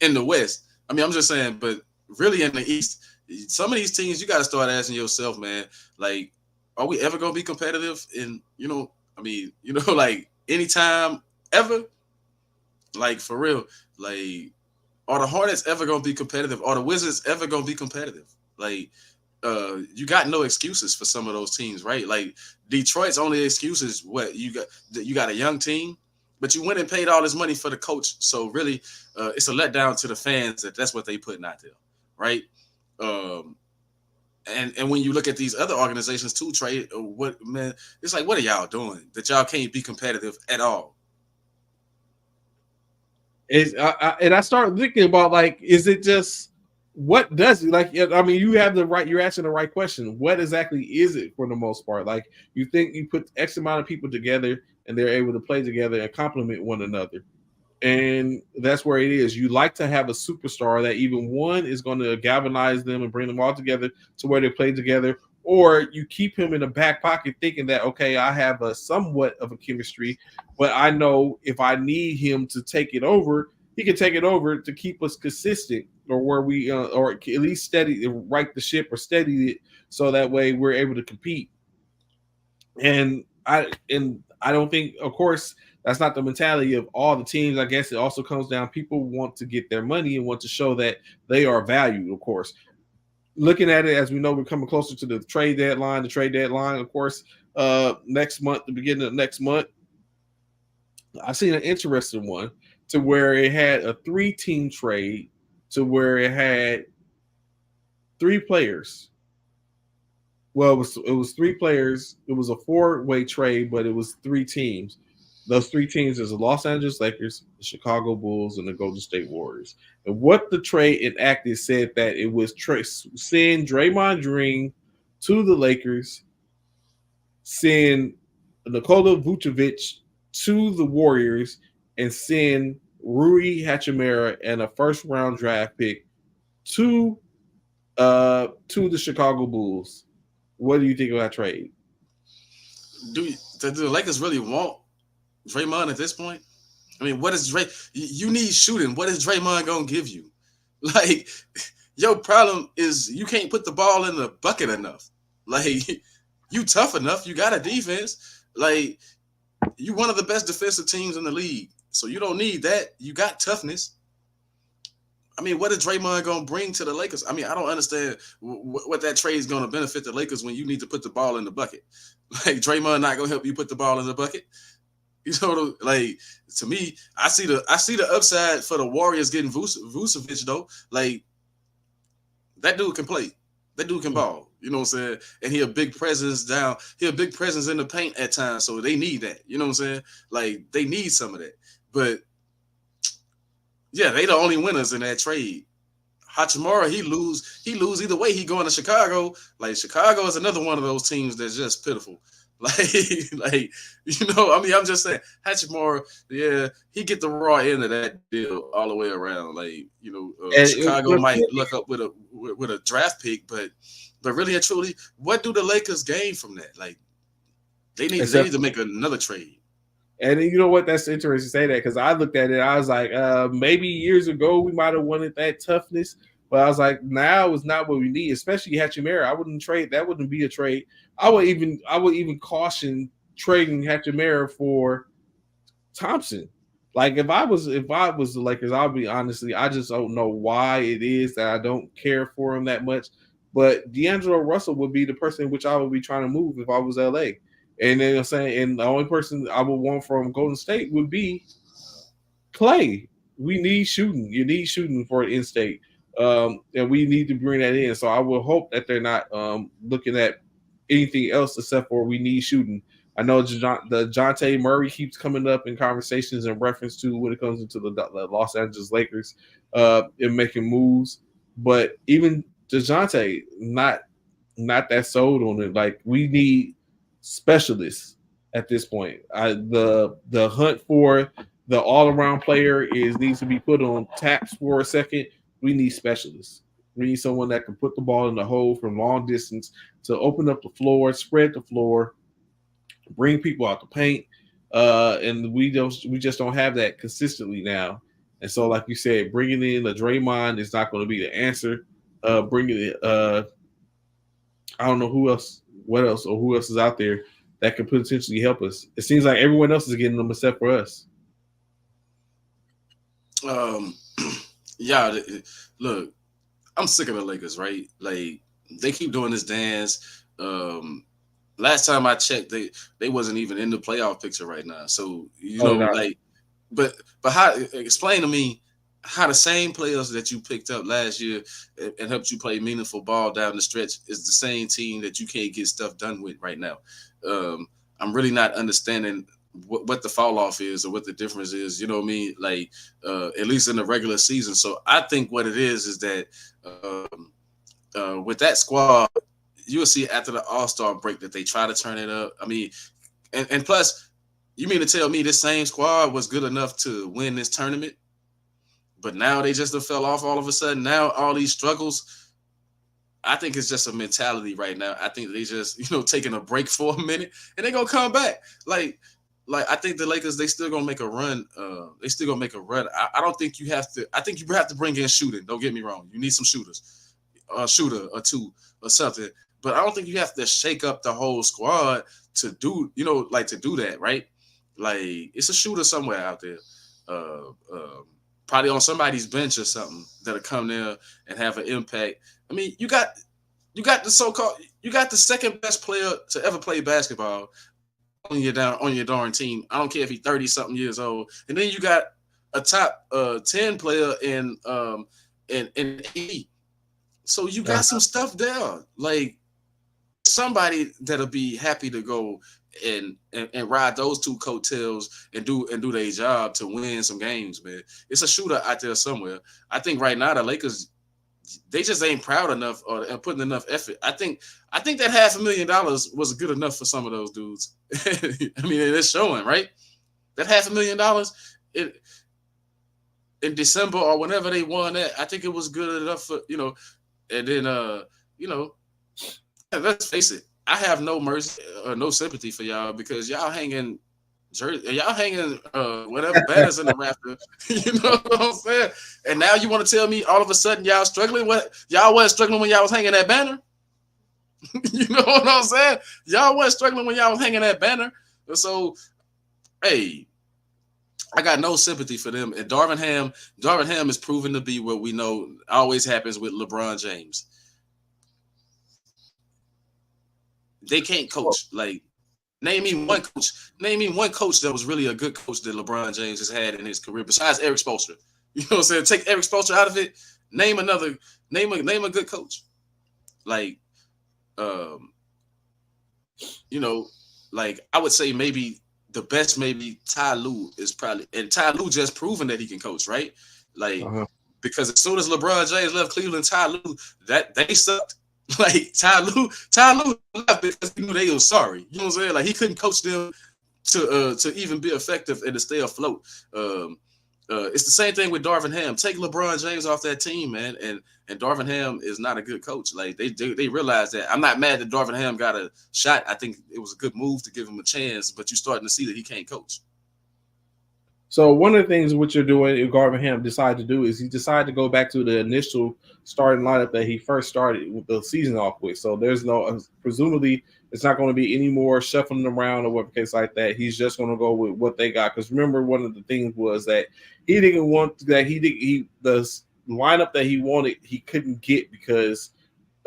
in the West. I mean, I'm just saying, but really in the East, some of these teams you got to start asking yourself, man, like, are we ever gonna be competitive? Like anytime ever, like for real, like. Are the Hornets ever gonna be competitive? Are the Wizards ever gonna be competitive? Like, you got no excuses for some of those teams, right? Like Detroit's only excuse is what you got a young team, but you went and paid all this money for the coach. So really, it's a letdown to the fans that's what they putting out there, right? And when you look at these other organizations too, Trey, it's like, what are y'all doing that y'all can't be competitive at all? And I started thinking about, like, is it just what does it, like? I mean, you're asking the right question. What exactly is it for the most part? Like, you think you put X amount of people together and they're able to play together and complement one another, and that's where it is. You like to have a superstar that even one is going to galvanize them and bring them all together to where they play together, or you keep him in the back pocket thinking that, okay, I have a somewhat of a chemistry, but I know if I need him to take it over, he can take it over to keep us consistent, or where we or at least steady, right the ship or steady it, so that way we're able to compete. And I don't think, of course, that's not the mentality of all the teams. I guess it also comes down, people want to get their money and want to show that they are valued, of course. Looking at it, as we know, we're coming closer to the trade deadline. The trade deadline, of course, next month, the beginning of next month. I seen an interesting one to where it had a 3-team trade, to where it had 3 players. Well, it was 3 players. It was a 4-way trade, but it was 3 teams. Those three teams is the Los Angeles Lakers, the Chicago Bulls, and the Golden State Warriors. And what the trade enacted said that it was send Draymond Green to the Lakers, send Nikola Vucevic to the Warriors, and send Rui Hachimura and a first round draft pick to the Chicago Bulls. What do you think of that trade? Do the Lakers really want Draymond at this point? I mean, what is Dray? You need shooting. What is Draymond gonna give you? Like, your problem is you can't put the ball in the bucket enough. Like, you tough enough. You got a defense. Like, you one of the best defensive teams in the league. So you don't need that. You got toughness. I mean, what is Draymond going to bring to the Lakers? I mean, I don't understand what that trade is going to benefit the Lakers when you need to put the ball in the bucket. Like, Draymond not going to help you put the ball in the bucket. You know, like, to me, I see the upside for the Warriors getting Vucevic, though. Like, that dude can play. That dude can ball. You know what I'm saying? And he a big presence down. He a big presence in the paint at times, so they need that. You know what I'm saying? Like, they need some of that. But yeah, they the only winners in that trade. Hachimura, he lose either way. He going to Chicago. Like, Chicago is another one of those teams that's just pitiful. Like, you know, I mean, I'm just saying, Hachimura, yeah, he get the raw end of that deal all the way around. Like, you know, Chicago might look up with a draft pick, but really and truly, what do the Lakers gain from that? Like, they need to make another trade. And you know what? That's interesting to say that, because I looked at it, I was like, maybe years ago we might have wanted that toughness, but I was like, now is not what we need, especially Hachimura. I wouldn't trade. That wouldn't be a trade. I would even caution trading Hachimura for Thompson. Like, if I was the Lakers, I'll be honestly, I just don't know why it is that I don't care for him that much. But D'Angelo Russell would be the person which I would be trying to move if I was LA. And then I'm saying, and the only person I would want from Golden State would be Clay. We need shooting. You need shooting for the in-state. And we need to bring that in. So I will hope that they're not looking at anything else except for we need shooting. I know the DeJounte Murray keeps coming up in conversations in reference to when it comes into the Los Angeles Lakers and making moves. But even DeJounte, not that sold on it. Like, we need specialists at this point. The hunt for the all-around player needs to be put on taps for a second. We need specialists. We need someone that can put the ball in the hole from long distance to open up the floor, spread the floor, bring people out the paint. And we just don't have that consistently now. And so, like you said, bringing in a Draymond is not going to be the answer. Bringing it, I don't know who else is out there that could potentially help us. It seems like everyone else is getting them except for us. Yeah, look, I'm sick of the Lakers, right? Like, they keep doing this dance. Last time I checked, they wasn't even in the playoff picture right now. So, you know, like, but how, explain to me how the same players that you picked up last year and helped you play meaningful ball down the stretch is the same team that you can't get stuff done with right now. I'm really not understanding what the fall off is or what the difference is, you know what I mean? Like, at least in the regular season. So I think what it is that with that squad, you'll see after the All-Star break that they try to turn it up. I mean, and plus, you mean to tell me this same squad was good enough to win this tournament, but now they just fell off all of a sudden? Now all these struggles, I think it's just a mentality right now. I think they just, you know, taking a break for a minute and they're going to come back. Like I think the Lakers, they still going to make a run. I don't think you have to. I think you have to bring in shooting. Don't get me wrong. You need some shooters, a shooter or two or something. But I don't think you have to shake up the whole squad to do, you know, like to do that, right? Like, it's a shooter somewhere out there. Probably on somebody's bench or something that'll come there and have an impact. I mean, you got the second best player to ever play basketball on your darn team. I don't care if he's 30-something years old. And then you got a top 10 player in E. So you got some stuff there. Like, somebody that'll be happy to go and ride those two coattails and do their job to win some games, man. It's a shooter out there somewhere. I think right now the Lakers, they just ain't proud enough or putting enough effort. I think that $500,000 was good enough for some of those dudes. I mean, it's showing, right? That $500,000 in December or whenever they won that, I think it was good enough for, and then let's face it, I have no mercy or no sympathy for y'all because y'all hanging whatever banners in the rafter. You know what I'm saying? And now you want to tell me all of a sudden y'all struggling? What y'all wasn't struggling when y'all was hanging that banner? You know what I'm saying? Y'all wasn't struggling when y'all was hanging that banner. So, hey, I got no sympathy for them. And Darvin Ham is proven to be what we know always happens with LeBron James. They can't coach. Like, name me one coach that was really a good coach that LeBron James has had in his career besides Eric Spoelstra. You know what I'm saying? Take Eric Spoelstra out of it. Name a good coach. Like, like I would say maybe the best, maybe Ty Lue is probably, and Ty Lue just proven that he can coach, right? Like, because as soon as LeBron James left Cleveland, Ty Lue, that they sucked. Like Ty Lue left because he knew they were sorry. You know what I'm saying? Like he couldn't coach them to even be effective and to stay afloat. It's the same thing with Darvin Ham. Take LeBron James off that team, man, and Darvin Ham is not a good coach. Like they realize that. I'm not mad that Darvin Ham got a shot. I think it was a good move to give him a chance, but you're starting to see that he can't coach. So one of the things what you're doing, Darvin Ham decided to do is he decided to go back to the initial starting lineup that he first started with the season off with. So there's no, presumably it's not going to be any more shuffling around or whatever case like that. He's just going to go with what they got. Because remember, one of the things was that he didn't want that the lineup that he wanted he couldn't get because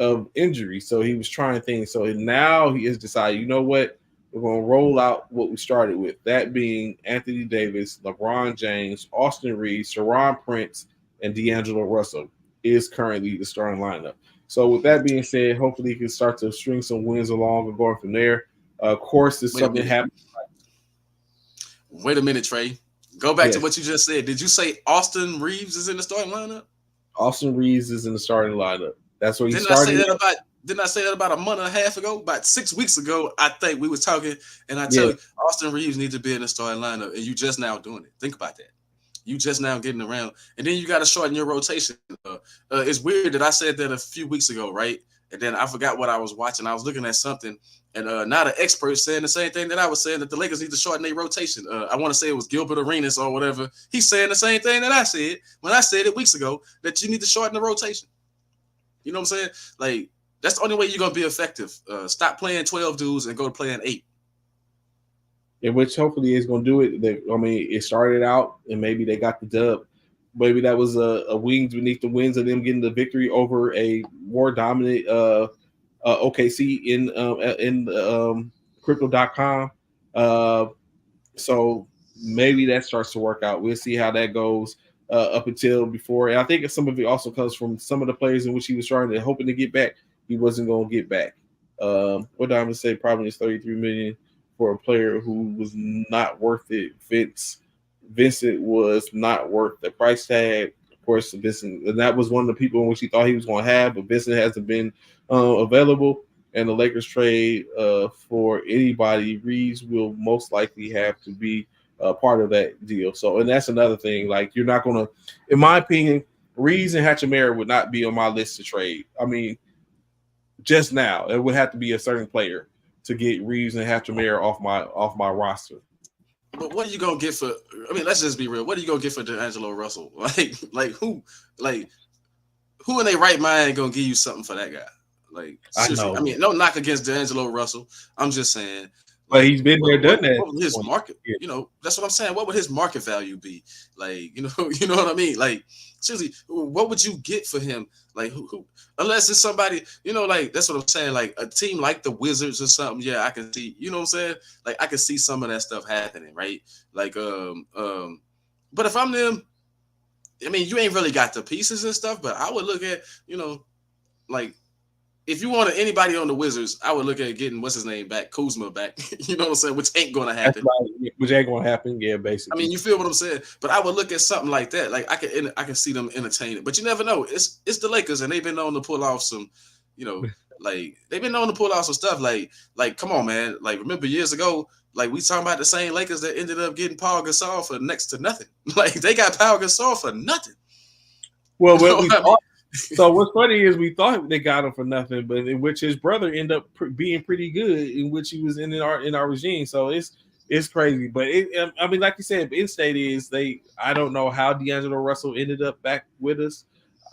of injury. So he was trying things. So now he has decided, you know what? We're going to roll out what we started with, that being Anthony Davis, LeBron James, Austin Reeves, Sharon Prince, and D'Angelo Russell is currently the starting lineup. So with that being said, hopefully he can start to string some wins along and going from there. Of course, if something happens. Wait a minute, Trey. Go back to what you just said. Did you say Austin Reeves is in the starting lineup? Austin Reeves is in the starting lineup. That's what he started. Didn't I say that about a month and a half ago? About 6 weeks ago, I think we was talking, and I tell you, Austin Reeves needs to be in the starting lineup, and you just now doing it. Think about that. You just now getting around, and then you got to shorten your rotation. It's weird that I said that a few weeks ago, right? And then I forgot what I was watching. I was looking at something, and not an expert saying the same thing that I was saying, that the Lakers need to shorten their rotation. I want to say it was Gilbert Arenas or whatever. He's saying the same thing that I said when I said it weeks ago, that you need to shorten the rotation. You know what I'm saying? Like, that's the only way you're going to be effective. Stop playing 12 dudes and go to playing 8. In which hopefully is going to do it. It started out and maybe they got the dub. Maybe that was a wings beneath the wings of them getting the victory over a more dominant OKC in crypto.com. So maybe that starts to work out. We'll see how that goes up until before. And I think some of it also comes from some of the players in which he was hoping to get back. He wasn't going to get back. What did I say? Probably is $33 million for a player who was not worth it. Vincent was not worth the price tag. Of course, Vincent, and that was one of the people in which he thought he was going to have, but Vincent hasn't been available. And the Lakers trade for anybody, Reeves will most likely have to be part of that deal. So, and that's another thing. Like, you're not going to, in my opinion, Reeves and Hachimura would not be on my list to trade. I mean, just now, it would have to be a certain player to get Reeves and Hachimura off my roster. But what are you gonna get for? I mean, let's just be real. What are you gonna get for D'Angelo Russell? Who in their right mind gonna give you something for that guy? Like, seriously, I mean, no knock against D'Angelo Russell. I'm just saying. But he's been there, done that. What would his market? Yeah. You know, that's what I'm saying. What would his market value be? Like, you know what I mean? Like, seriously, what would you get for him? Like, who? Unless it's somebody, like, that's what I'm saying. Like a team like the Wizards or something. Yeah, I can see. You know what I'm saying? Like, I can see some of that stuff happening, right? Like, but if I'm them, I mean, you ain't really got the pieces and stuff. But I would look at, like, if you wanted anybody on the Wizards, I would look at getting what's his name back, Kuzma back. You know what I'm saying? Which ain't gonna happen. Which ain't gonna happen. Yeah, I basically. mean, you feel what I'm saying? But I would look at something like that. Like I can see them entertain it. But you never know. It's the Lakers, and they've been known to pull off some, like they've been known to pull off some stuff. Like come on, man. Like remember years ago, like we talking about the same Lakers that ended up getting Paul Gasol for next to nothing. Like they got Paul Gasol for nothing. Well, so what's funny is we thought they got him for nothing, but in which his brother ended up being pretty good, in which he was in our regime. So it's crazy. But I mean, like you said, in state is I don't know how D'Angelo Russell ended up back with us.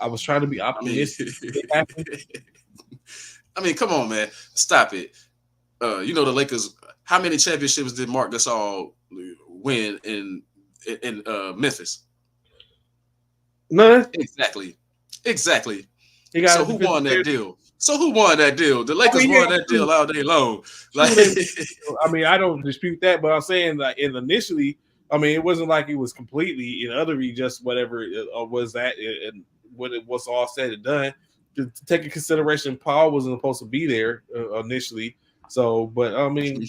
I was trying to be optimistic. I mean, come on, man, stop it. The Lakers. How many championships did Marc Gasol win in Memphis? None. Exactly. So who won that deal? The Lakers won that deal all day long. Like, I mean, I don't dispute that, but I'm saying that initially, I mean, it wasn't like it was completely in other just whatever was that, and when it was all said and done. To take into consideration, Paul wasn't supposed to be there initially. So, but I mean,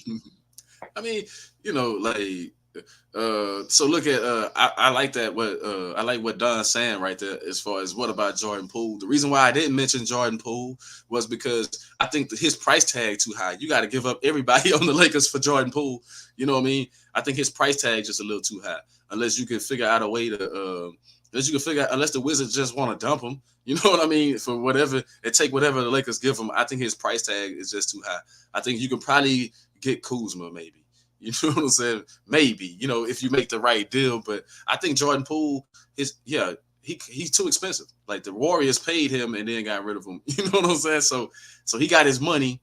so look at I like that I like what Don's saying right there as far as what about Jordan Poole. The reason why I didn't mention Jordan Poole was because I think that his price tag too high. You got to give up everybody on the Lakers for Jordan Poole. You know what I mean? I think his price tag just a little too high. Unless you can figure out a way to unless the Wizards just want to dump him. You know what I mean? For whatever and take whatever the Lakers give him. I think his price tag is just too high. I think you can probably get Kuzma maybe. You know what I'm saying? Maybe, if you make the right deal. But I think Jordan Poole he's too expensive. Like the Warriors paid him and then got rid of him. You know what I'm saying? So he got his money.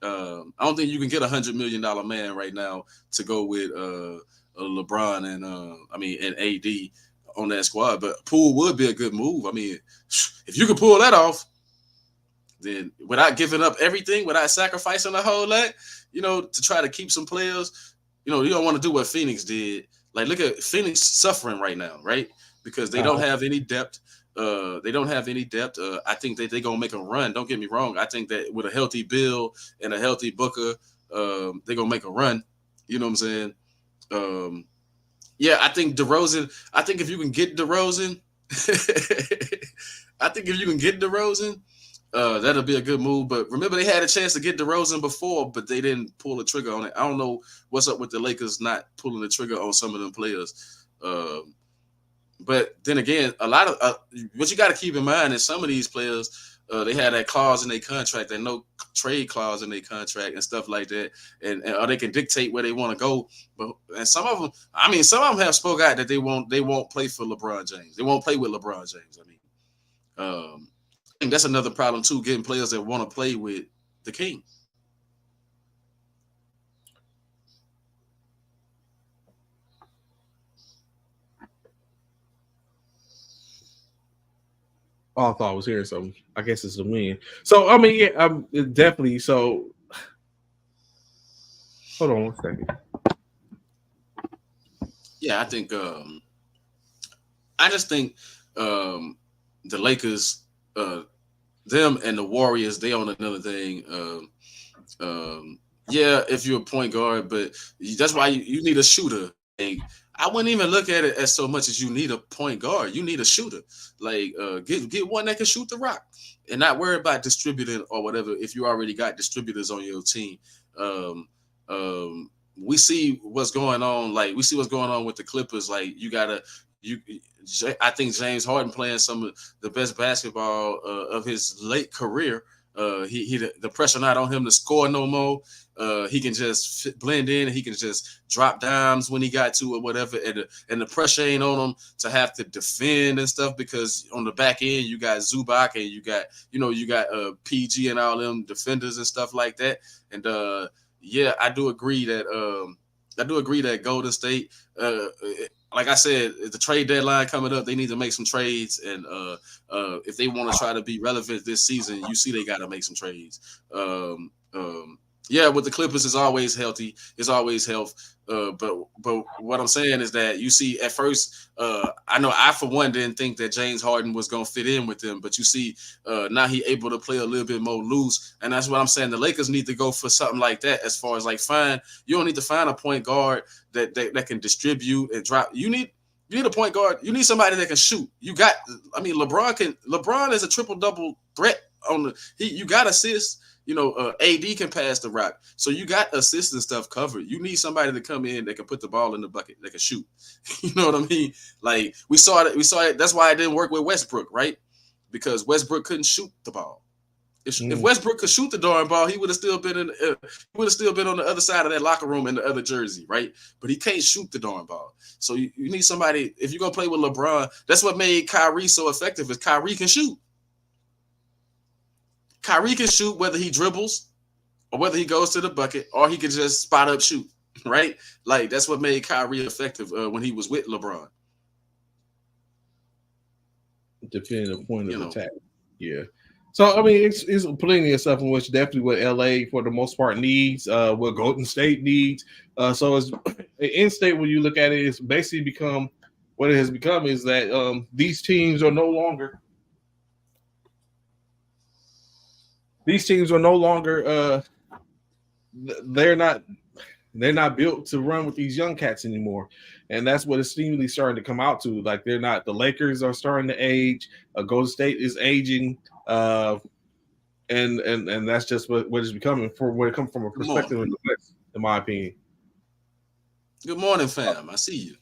I don't think you can get $100 million man right now to go with LeBron and AD on that squad. But Poole would be a good move. I mean, if you could pull that off, then without giving up everything, without sacrificing a whole lot, to try to keep some players, you don't want to do what Phoenix did. Like, look at Phoenix suffering right now, right? Because they don't have any depth. I think that they're going to make a run. Don't get me wrong. I think that with a healthy Bill and a healthy Booker, they're going to make a run. You know what I'm saying? I think DeRozan, if you can get DeRozan, that'll be a good move. But remember, they had a chance to get DeRozan before, but they didn't pull the trigger on it. I don't know what's up with the Lakers not pulling the trigger on some of them players. But then again, a lot of what you got to keep in mind is some of these players, they had that clause in their contract, that no trade clause in their contract and stuff like that, and or they can dictate where they want to go. But some of them have spoke out that they won't play for LeBron James. They won't play with LeBron James. I think that's another problem too, getting players that want to play with the King. I thought I was hearing something. I guess it's the win. So I mean, definitely. So hold on one second. Yeah, I think. I just think the Lakers, them and the Warriors, they on another thing. If you're a point guard, but that's why you need a shooter. And I wouldn't even look at it as so much as you need a point guard. You need a shooter. Like get one that can shoot the rock and not worry about distributing or whatever. If you already got distributors on your team, we see what's going on. Like we see what's going on with the Clippers. Like I think James Harden playing some of the best basketball of his late career. The pressure not on him to score no more. He can just blend in. And he can just drop dimes when he got to or whatever. And the pressure ain't on him to have to defend and stuff, because on the back end you got Zubac and you got PG and all them defenders and stuff like that. And I do agree that Golden State, like I said, the trade deadline coming up, they need to make some trades. And if they want to try to be relevant this season, you see they got to make some trades. Yeah, with the Clippers is always healthy. It's always health. But what I'm saying is that you see at first, I know I for one didn't think that James Harden was gonna fit in with them, but you see now he able to play a little bit more loose, and that's what I'm saying. The Lakers need to go for something like that. As far as like you don't need to find a point guard that can distribute and drop. You need a point guard. You need somebody that can shoot. LeBron is a triple double threat on you got assists. AD can pass the rock. So you got assists and stuff covered. You need somebody to come in that can put the ball in the bucket, that can shoot. You know what I mean? Like we saw it. That's why it didn't work with Westbrook, right? Because Westbrook couldn't shoot the ball. If Westbrook could shoot the darn ball, he would have still been on the other side of that locker room in the other jersey, right? But he can't shoot the darn ball. So you need somebody. If you're gonna play with LeBron, that's what made Kyrie so effective. Is Kyrie can shoot. Kyrie can shoot whether he dribbles or whether he goes to the bucket or he can just spot up shoot, right? Like that's what made Kyrie effective when he was with LeBron. Defending a point of attack. Yeah. So I mean, it's plenty of stuff in which definitely what LA for the most part needs, what Golden State needs. So it's in state when you look at it, it's basically become what it has become is that these teams are no longer. These teams are no longer. They're not built to run with these young cats anymore, and that's what it's seemingly starting to come out to. Like they're not. The Lakers are starting to age. Golden State is aging. And that's just what it's becoming for when it comes from a perspective in the West, in my opinion. Good morning, fam. I see you.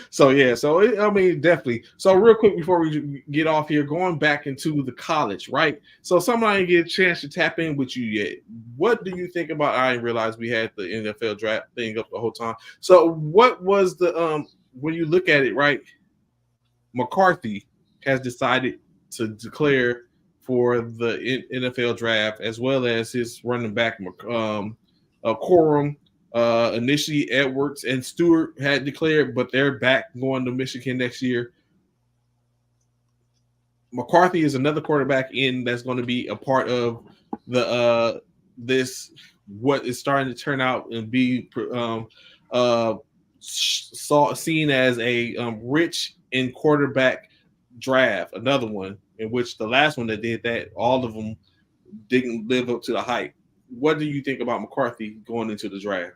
So definitely. So real quick before we get off here, going back into the college, right? So somebody didn't get a chance to tap in with you yet. What do you think about? I didn't realize we had the NFL draft thing up the whole time. So what was the when you look at it, right? McCarthy has decided to declare for the NFL draft as well as his running back Corum. Initially, Edwards and Stewart had declared, but they're back going to Michigan next year. McCarthy is another quarterback that's going to be a part of the what is starting to turn out and be seen as a rich in quarterback draft. Another one in which the last one that did that, all of them didn't live up to the hype. What do you think about McCarthy going into the draft?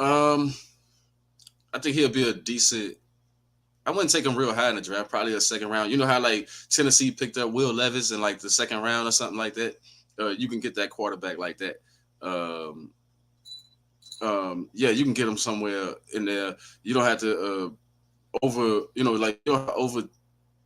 I think he'll be a decent. I wouldn't take him real high in the draft, probably a second round. You know how like Tennessee picked up Will Levis in like the second round or something like that. You can get that quarterback like that. Yeah, you can get him somewhere in there. You don't have to you don't over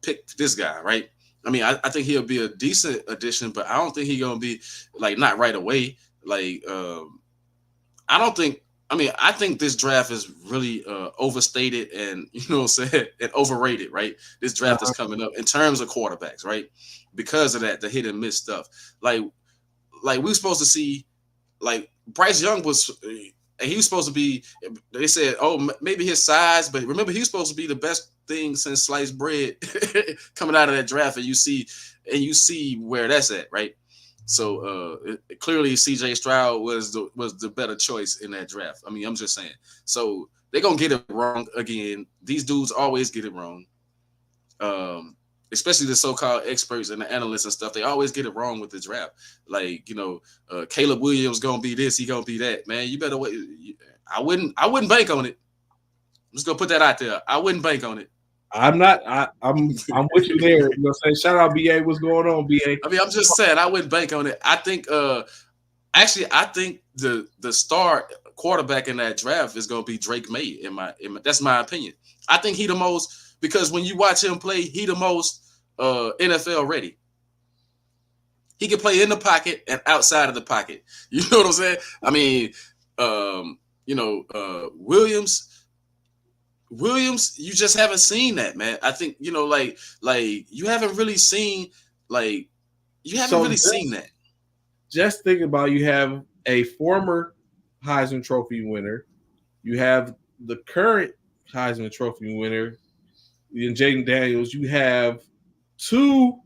pick this guy, right? I mean, I think he'll be a decent addition, but I don't think he's gonna be like not right away. Like I don't think. I mean, I think this draft is really overstated and, you know what I'm saying, and overrated, right? This draft is coming up in terms of quarterbacks, right? Because of that, the hit and miss stuff. Like we're supposed to see, like Bryce Young he was supposed to be, they said, oh, maybe his size, but remember, he was supposed to be the best thing since sliced bread coming out of that draft, and you see where that's at, right? So clearly, C.J. Stroud was the better choice in that draft. I mean, I'm just saying. So they're gonna get it wrong again. These dudes always get it wrong, especially the so-called experts and the analysts and stuff. They always get it wrong with the draft. Like Caleb Williams gonna be this, he gonna be that. Man, you better wait. I wouldn't bank on it. I'm just gonna put that out there. I wouldn't bank on it. I'm not. I'm with you there. You know what I'm saying? Shout out BA. What's going on, BA? I mean, I'm just saying I wouldn't bank on it. I think actually I think the star quarterback in that draft is gonna be Drake May. In my that's my opinion. I think he the most, because when you watch him play, he the most NFL ready. He can play in the pocket and outside of the pocket. You know what I'm saying? I mean, Williams, you just haven't seen that, man. I think, like you haven't really seen, seen that. Just think about, you have a former Heisman Trophy winner. You have the current Heisman Trophy winner in Jaden Daniels. You have two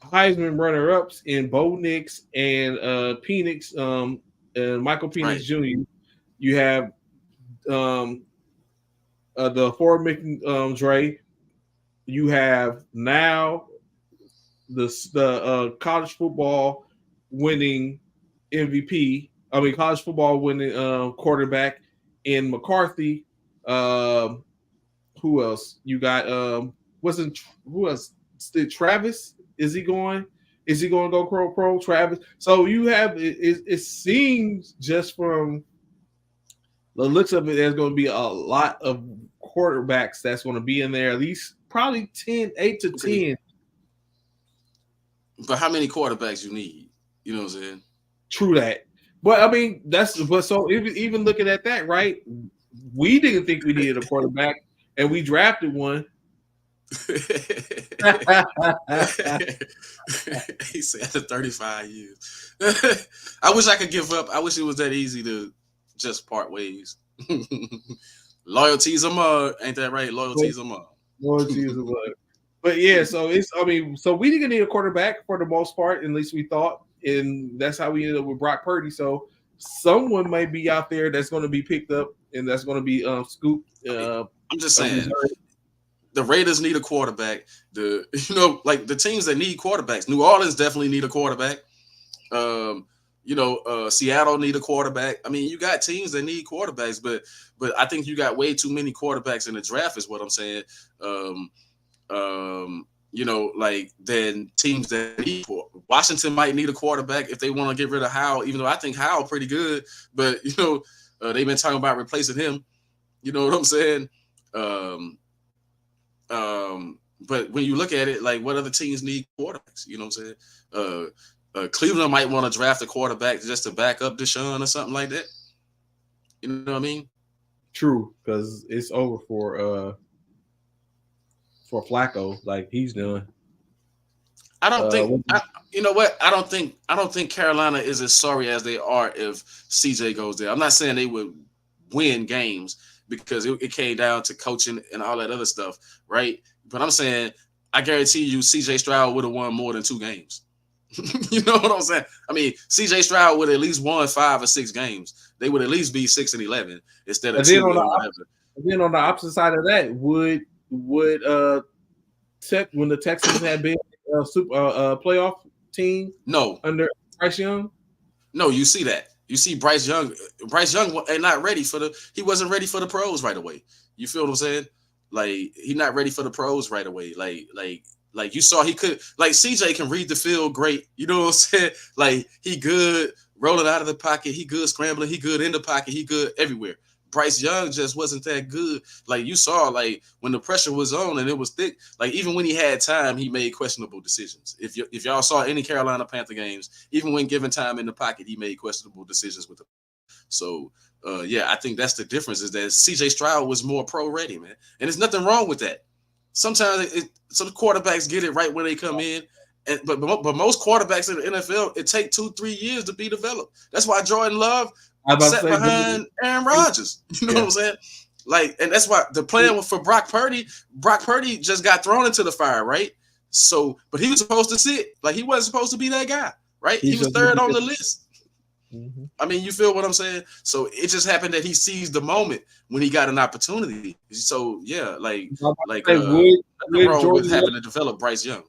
Heisman runner-ups in Bo Nix and Penix, and Michael Penix Jr. You have the Ford Dre. You have now the college football winning MVP. I mean, college football winning quarterback in McCarthy. Who else? You got who else? Travis? Is he going? Is he going to go pro? Travis. So you have it seems just from the looks of it, there's going to be a lot of quarterbacks that's going to be in there. At least probably 8 to 10. But how many quarterbacks you need? You know what I'm saying? True that. But I mean, so even looking at that, right? We didn't think we needed a quarterback, and we drafted one. He said after 35 years. I wish I could give up. I wish it was that easy to just part ways. Loyalty's a mug, ain't that right? Loyalty's a mug. Loyalty's a mug. But yeah, so we didn't need a quarterback for the most part, at least we thought, and that's how we ended up with Brock Purdy. So someone might be out there that's going to be picked up, and that's going to be scooped. I'm just saying, the Raiders need a quarterback. The teams that need quarterbacks. New Orleans definitely need a quarterback. Seattle need a quarterback. I mean, you got teams that need quarterbacks, but I think you got way too many quarterbacks in the draft, is what I'm saying. Then teams that need Washington might need a quarterback if they want to get rid of Howell, even though I think Howell pretty good, but they've been talking about replacing him. You know what I'm saying? But when you look at it, like, what other teams need quarterbacks? You know what I'm saying? Cleveland might want to draft a quarterback just to back up Deshaun or something like that. You know what I mean? True, because it's over for Flacco. Like, he's done. I don't think. You know what? I don't think Carolina is as sorry as they are if CJ goes there. I'm not saying they would win games because it came down to coaching and all that other stuff, right? But I'm saying, I guarantee you, CJ Stroud would have won more than 2 games. You know what I'm saying? I mean, CJ Stroud would have at least won 5 or 6 games. They would at least be 6-11 instead of 2 or whatever. Then on the opposite side of that, would when the Texans had been a playoff team? No, under Bryce Young. No, you see that. You see Bryce Young. Bryce Young ain't not ready he wasn't ready for the pros right away. You feel what I'm saying? Like, he not ready for the pros right away. Like you saw he could, like, CJ can read the field great. You know what I'm saying? Like, he good rolling out of the pocket. He good scrambling. He good in the pocket. He good everywhere. Bryce Young just wasn't that good. Like, you saw, like, when the pressure was on and it was thick, like, even when he had time, he made questionable decisions. If y'all saw any Carolina Panther games, even when given time in the pocket, he made questionable decisions with them. So, I think that's the difference, is that CJ Stroud was more pro ready, man. And there's nothing wrong with that. Sometimes some quarterbacks get it right when they come in, but most quarterbacks in the NFL, it takes 2-3 years to be developed. That's why Jordan Love sat behind Aaron Rodgers. You know what I'm saying? Like, and that's why the plan was for Brock Purdy. Brock Purdy just got thrown into the fire, right? So, but he was supposed to sit. Like, he wasn't supposed to be that guy, right? He was third on the list. Mm-hmm. I mean, you feel what I'm saying? So it just happened that he seized the moment when he got an opportunity. So yeah, nothing wrong with having to develop Bryce Young.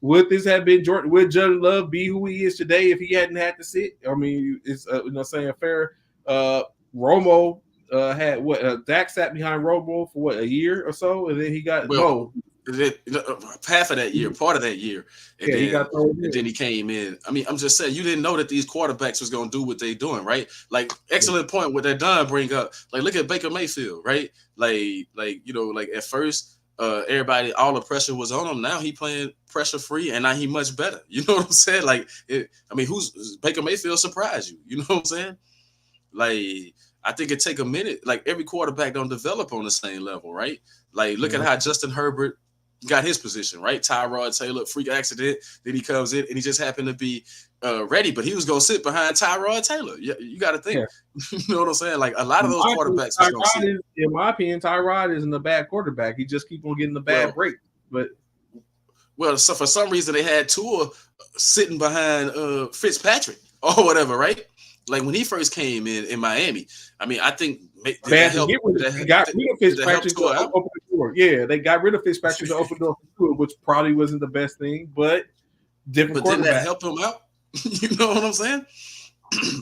Would this have been Jordan? Would Jordan Love be who he is today if he hadn't had to sit? I mean, it's saying fair. Romo had what? Dak sat behind Romo for what, a year or so, and then he got half of that year, part of that year, and then he got thrown in. And then he came in. I mean, I'm just saying, you didn't know that these quarterbacks was going to do what they doing, right? Like, excellent point what that Don bring up. Like, look at Baker Mayfield, right? Like at first, everybody, all the pressure was on him. Now he playing pressure free, and now he much better. You know what I'm saying? Like, who's Baker Mayfield surprised you? You know what I'm saying? Like, I think it take a minute. Like, every quarterback don't develop on the same level, right? Like, look at how Justin Herbert got his position, right? Tyrod Taylor, freak accident. Then he comes in, and he just happened to be ready, but he was going to sit behind Tyrod Taylor. You got to think. Yeah. You know what I'm saying? Like, a lot of those quarterbacks. In my opinion, Tyrod isn't a bad quarterback. He just keep on getting the bad break. But Well, so for some reason they had Tua sitting behind Fitzpatrick or whatever, right? Like when he first came in Miami. I mean, I think did Man, that help? they got rid of Did that help Fitzpatrick to Tua out? open the door. Yeah, they got rid of Fitzpatrick to open the door for Tua, which probably wasn't the best thing, but different But didn't that quarterback. help him out? You know what I'm saying?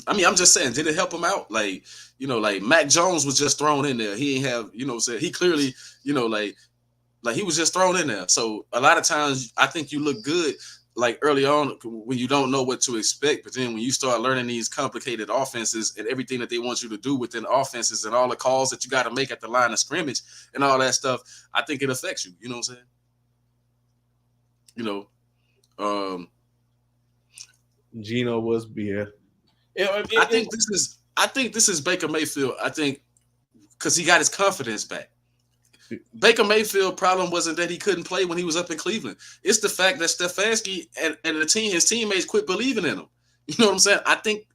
I mean, I'm just saying, did it help him out? Like, you know, like Mac Jones was just thrown in there. He ain't have, you know, he clearly, you know, like he was just thrown in there. So a lot of times, I think you look good like early on when you don't know what to expect, but then when you start learning these complicated offenses and everything that they want you to do within offenses and all the calls that you got to make at the line of scrimmage and all that stuff, I think it affects you. You know what I'm saying? You know, Gino was yeah. I think this is Baker Mayfield. I think because he got his confidence back. Baker Mayfield problem wasn't that he couldn't play when he was up in Cleveland. It's the fact that Stefanski and his teammates quit believing in him. You know what I'm saying? I think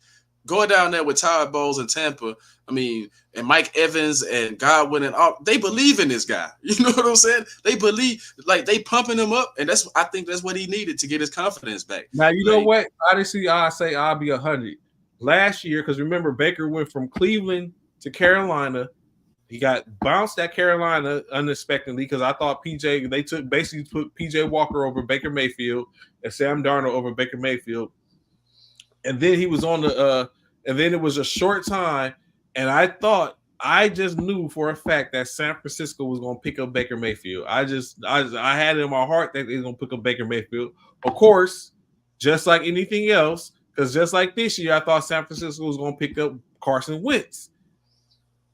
going down there with Todd Bowles and Tampa, I mean, and Mike Evans and Godwin and all, they believe in this guy. You know what I'm saying? They believe, like they pumping him up, and I think that's what he needed to get his confidence back. Now you know what? Honestly, I say I'll be 100. Last year, because remember Baker went from Cleveland to Carolina. He got bounced at Carolina unexpectedly because I thought they basically put PJ Walker over Baker Mayfield and Sam Darnold over Baker Mayfield. And then he was on and then it was a short time. And I just knew for a fact that San Francisco was going to pick up Baker Mayfield. I had it in my heart that they were going to pick up Baker Mayfield. Of course, just like anything else, because just like this year, I thought San Francisco was going to pick up Carson Wentz.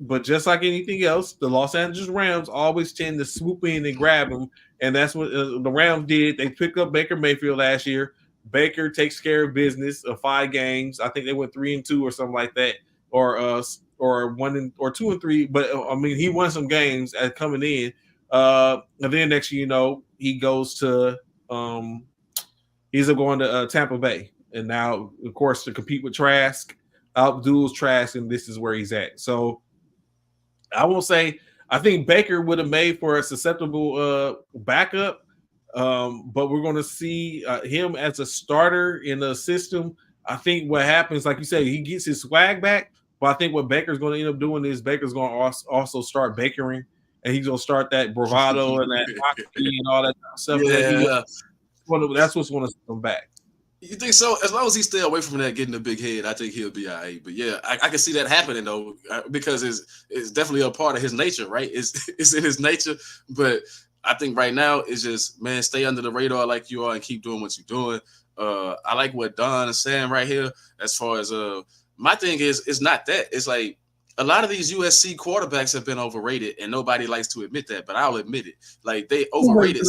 But just like anything else, the Los Angeles Rams always tend to swoop in and grab him, and that's what the Rams did. They picked up Baker Mayfield last year. Baker takes care of business of 5 games. I think they went 3-2 or something like that, or 2-3. But I mean, he won some games at coming in. And then next year, you know, he goes to he's going to Tampa Bay, and now of course to compete with Trask, outduels Trask, and this is where he's at. So. I will say I think Baker would have made for a susceptible backup, but we're going to see him as a starter in the system. I think what happens, like you say, he gets his swag back, but I think what Baker's going to end up doing is Baker's going to also start bakering, and he's going to start that bravado and that hockey and all that stuff. Yeah. That's what's going to come back. You think so? As long as he stay away from that getting a big head, I think he'll be all right. But yeah, I can see that happening though, because it's definitely a part of his nature, right? It's in his nature. But I think right now it's just, man, stay under the radar like you are and keep doing what you're doing. I like what Don is saying right here. As far as my thing is, it's not that. It's like a lot of these USC quarterbacks have been overrated, and nobody likes to admit that. But I'll admit it. Like they overrated.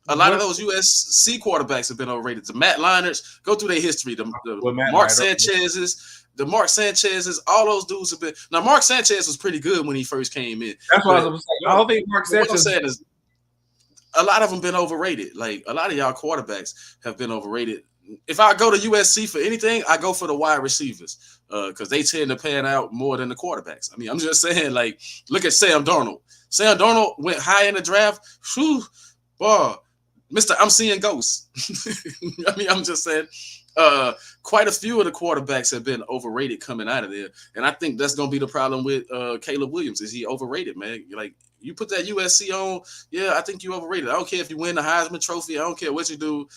A lot of those USC quarterbacks have been overrated. The Matt Leinarts, go through their history. The Mark Sanchez's, all those dudes have been. Now, Mark Sanchez was pretty good when he first came in. That's what I was saying. I don't think Mark Sanchez. What I'm saying is, a lot of them been overrated. Like a lot of y'all quarterbacks have been overrated. If I go to USC for anything, I go for the wide receivers because they tend to pan out more than the quarterbacks. I mean, I'm just saying. Like, look at Sam Darnold. Sam Darnold went high in the draft. Whew, boy. Mr. I'm seeing ghosts. I mean, I'm just saying quite a few of the quarterbacks have been overrated coming out of there. And I think that's going to be the problem with Caleb Williams is he overrated, man. Like, you put that USC on, yeah, I think you overrated. I don't care if you win the Heisman Trophy. I don't care what you do.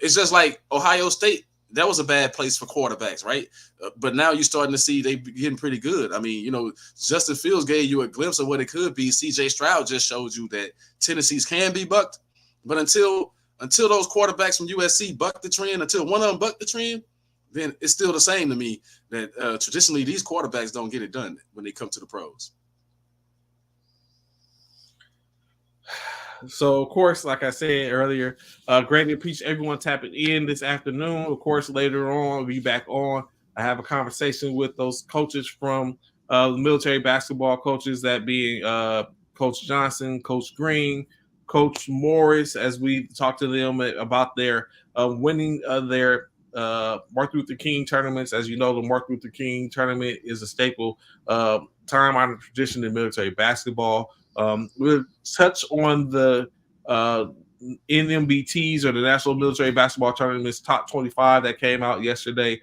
It's just like Ohio State. That was a bad place for quarterbacks, right? But now you're starting to see they getting pretty good. I mean, you know, Justin Fields gave you a glimpse of what it could be. C.J. Stroud just showed you that Tennessee's can be bucked. But until those quarterbacks from USC buck the trend, until one of them buck the trend, then it's still the same to me that traditionally these quarterbacks don't get it done when they come to the pros. So, of course, like I said earlier, greatly appreciate everyone tapping in this afternoon. Of course, later on, we'll be back on. I have a conversation with those coaches from the military basketball coaches, that being Coach Johnson, Coach Green, Coach Morris, as we talk to them about their winning their Martin Luther King tournaments. As you know, the Martin Luther King tournament is a staple time-honored tradition in military basketball. We'll touch on the NMBTs, or the National Military Basketball Tournament's top 25 that came out yesterday.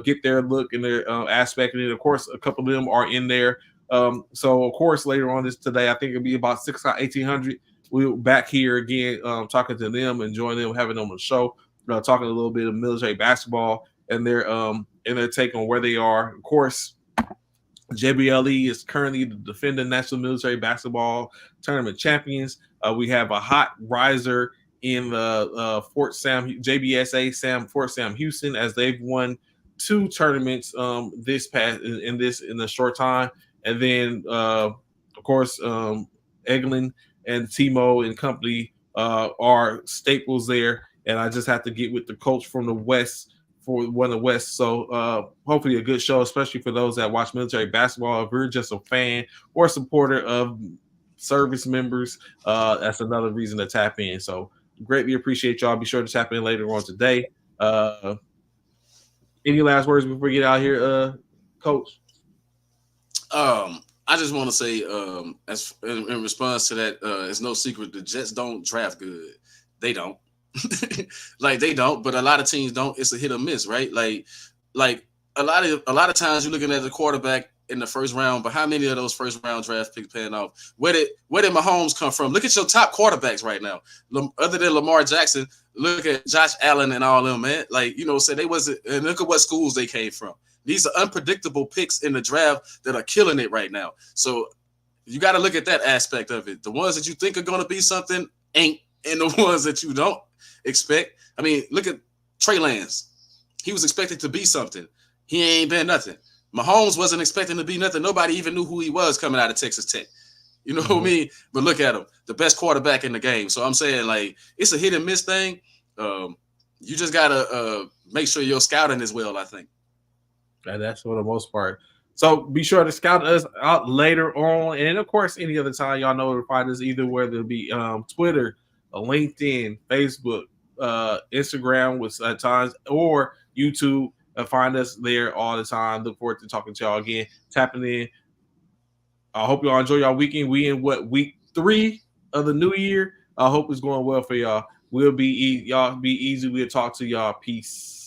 Get their look and their aspect. And then, of course, a couple of them are in there. So, of course, later on this today, I think it'll be about 1800. We're back here again, talking to them, enjoying them, having them on the show, talking a little bit of military basketball and their take on where they are. Of course, JBLE is currently the defending National Military Basketball Tournament champions. We have a hot riser in the Fort Sam Houston, as they've won 2 tournaments in the short time. And then of course Eglin and Timo and company are staples there. And I just have to get with the coach from the West for one of the West. So hopefully a good show, especially for those that watch military basketball. If you're just a fan or supporter of service members, that's another reason to tap in. So greatly appreciate y'all. Be sure to tap in later on today. Any last words before we get out here, Coach? I just want to say, as in response to that, it's no secret the Jets don't draft good. They don't. Like they don't, but a lot of teams don't. It's a hit or miss, right? Like a lot of times you're looking at the quarterback in the first round, but how many of those first round draft picks paying off? Where did Mahomes come from? Look at your top quarterbacks right now. Other than Lamar Jackson, look at Josh Allen and all them, man. Like, so they wasn't, and look at what schools they came from. These are unpredictable picks in the draft that are killing it right now. So you got to look at that aspect of it. The ones that you think are going to be something ain't, and the ones that you don't expect. I mean, look at Trey Lance. He was expected to be something. He ain't been nothing. Mahomes wasn't expecting to be nothing. Nobody even knew who he was coming out of Texas Tech. You know what I mean? But look at him, the best quarterback in the game. So I'm saying, like, it's a hit and miss thing. You just got to make sure your scouting is well, I think. And that's for the most part. So be sure to scout us out later on. And, of course, any other time, y'all know to find us either whether it be Twitter, LinkedIn, Facebook, Instagram with at times, or YouTube. Find us there all the time. Look forward to talking to y'all again, tapping in. I hope y'all enjoy y'all weekend. We in week 3 of the new year. I hope it's going well for y'all. Y'all be easy. We'll talk to y'all. Peace.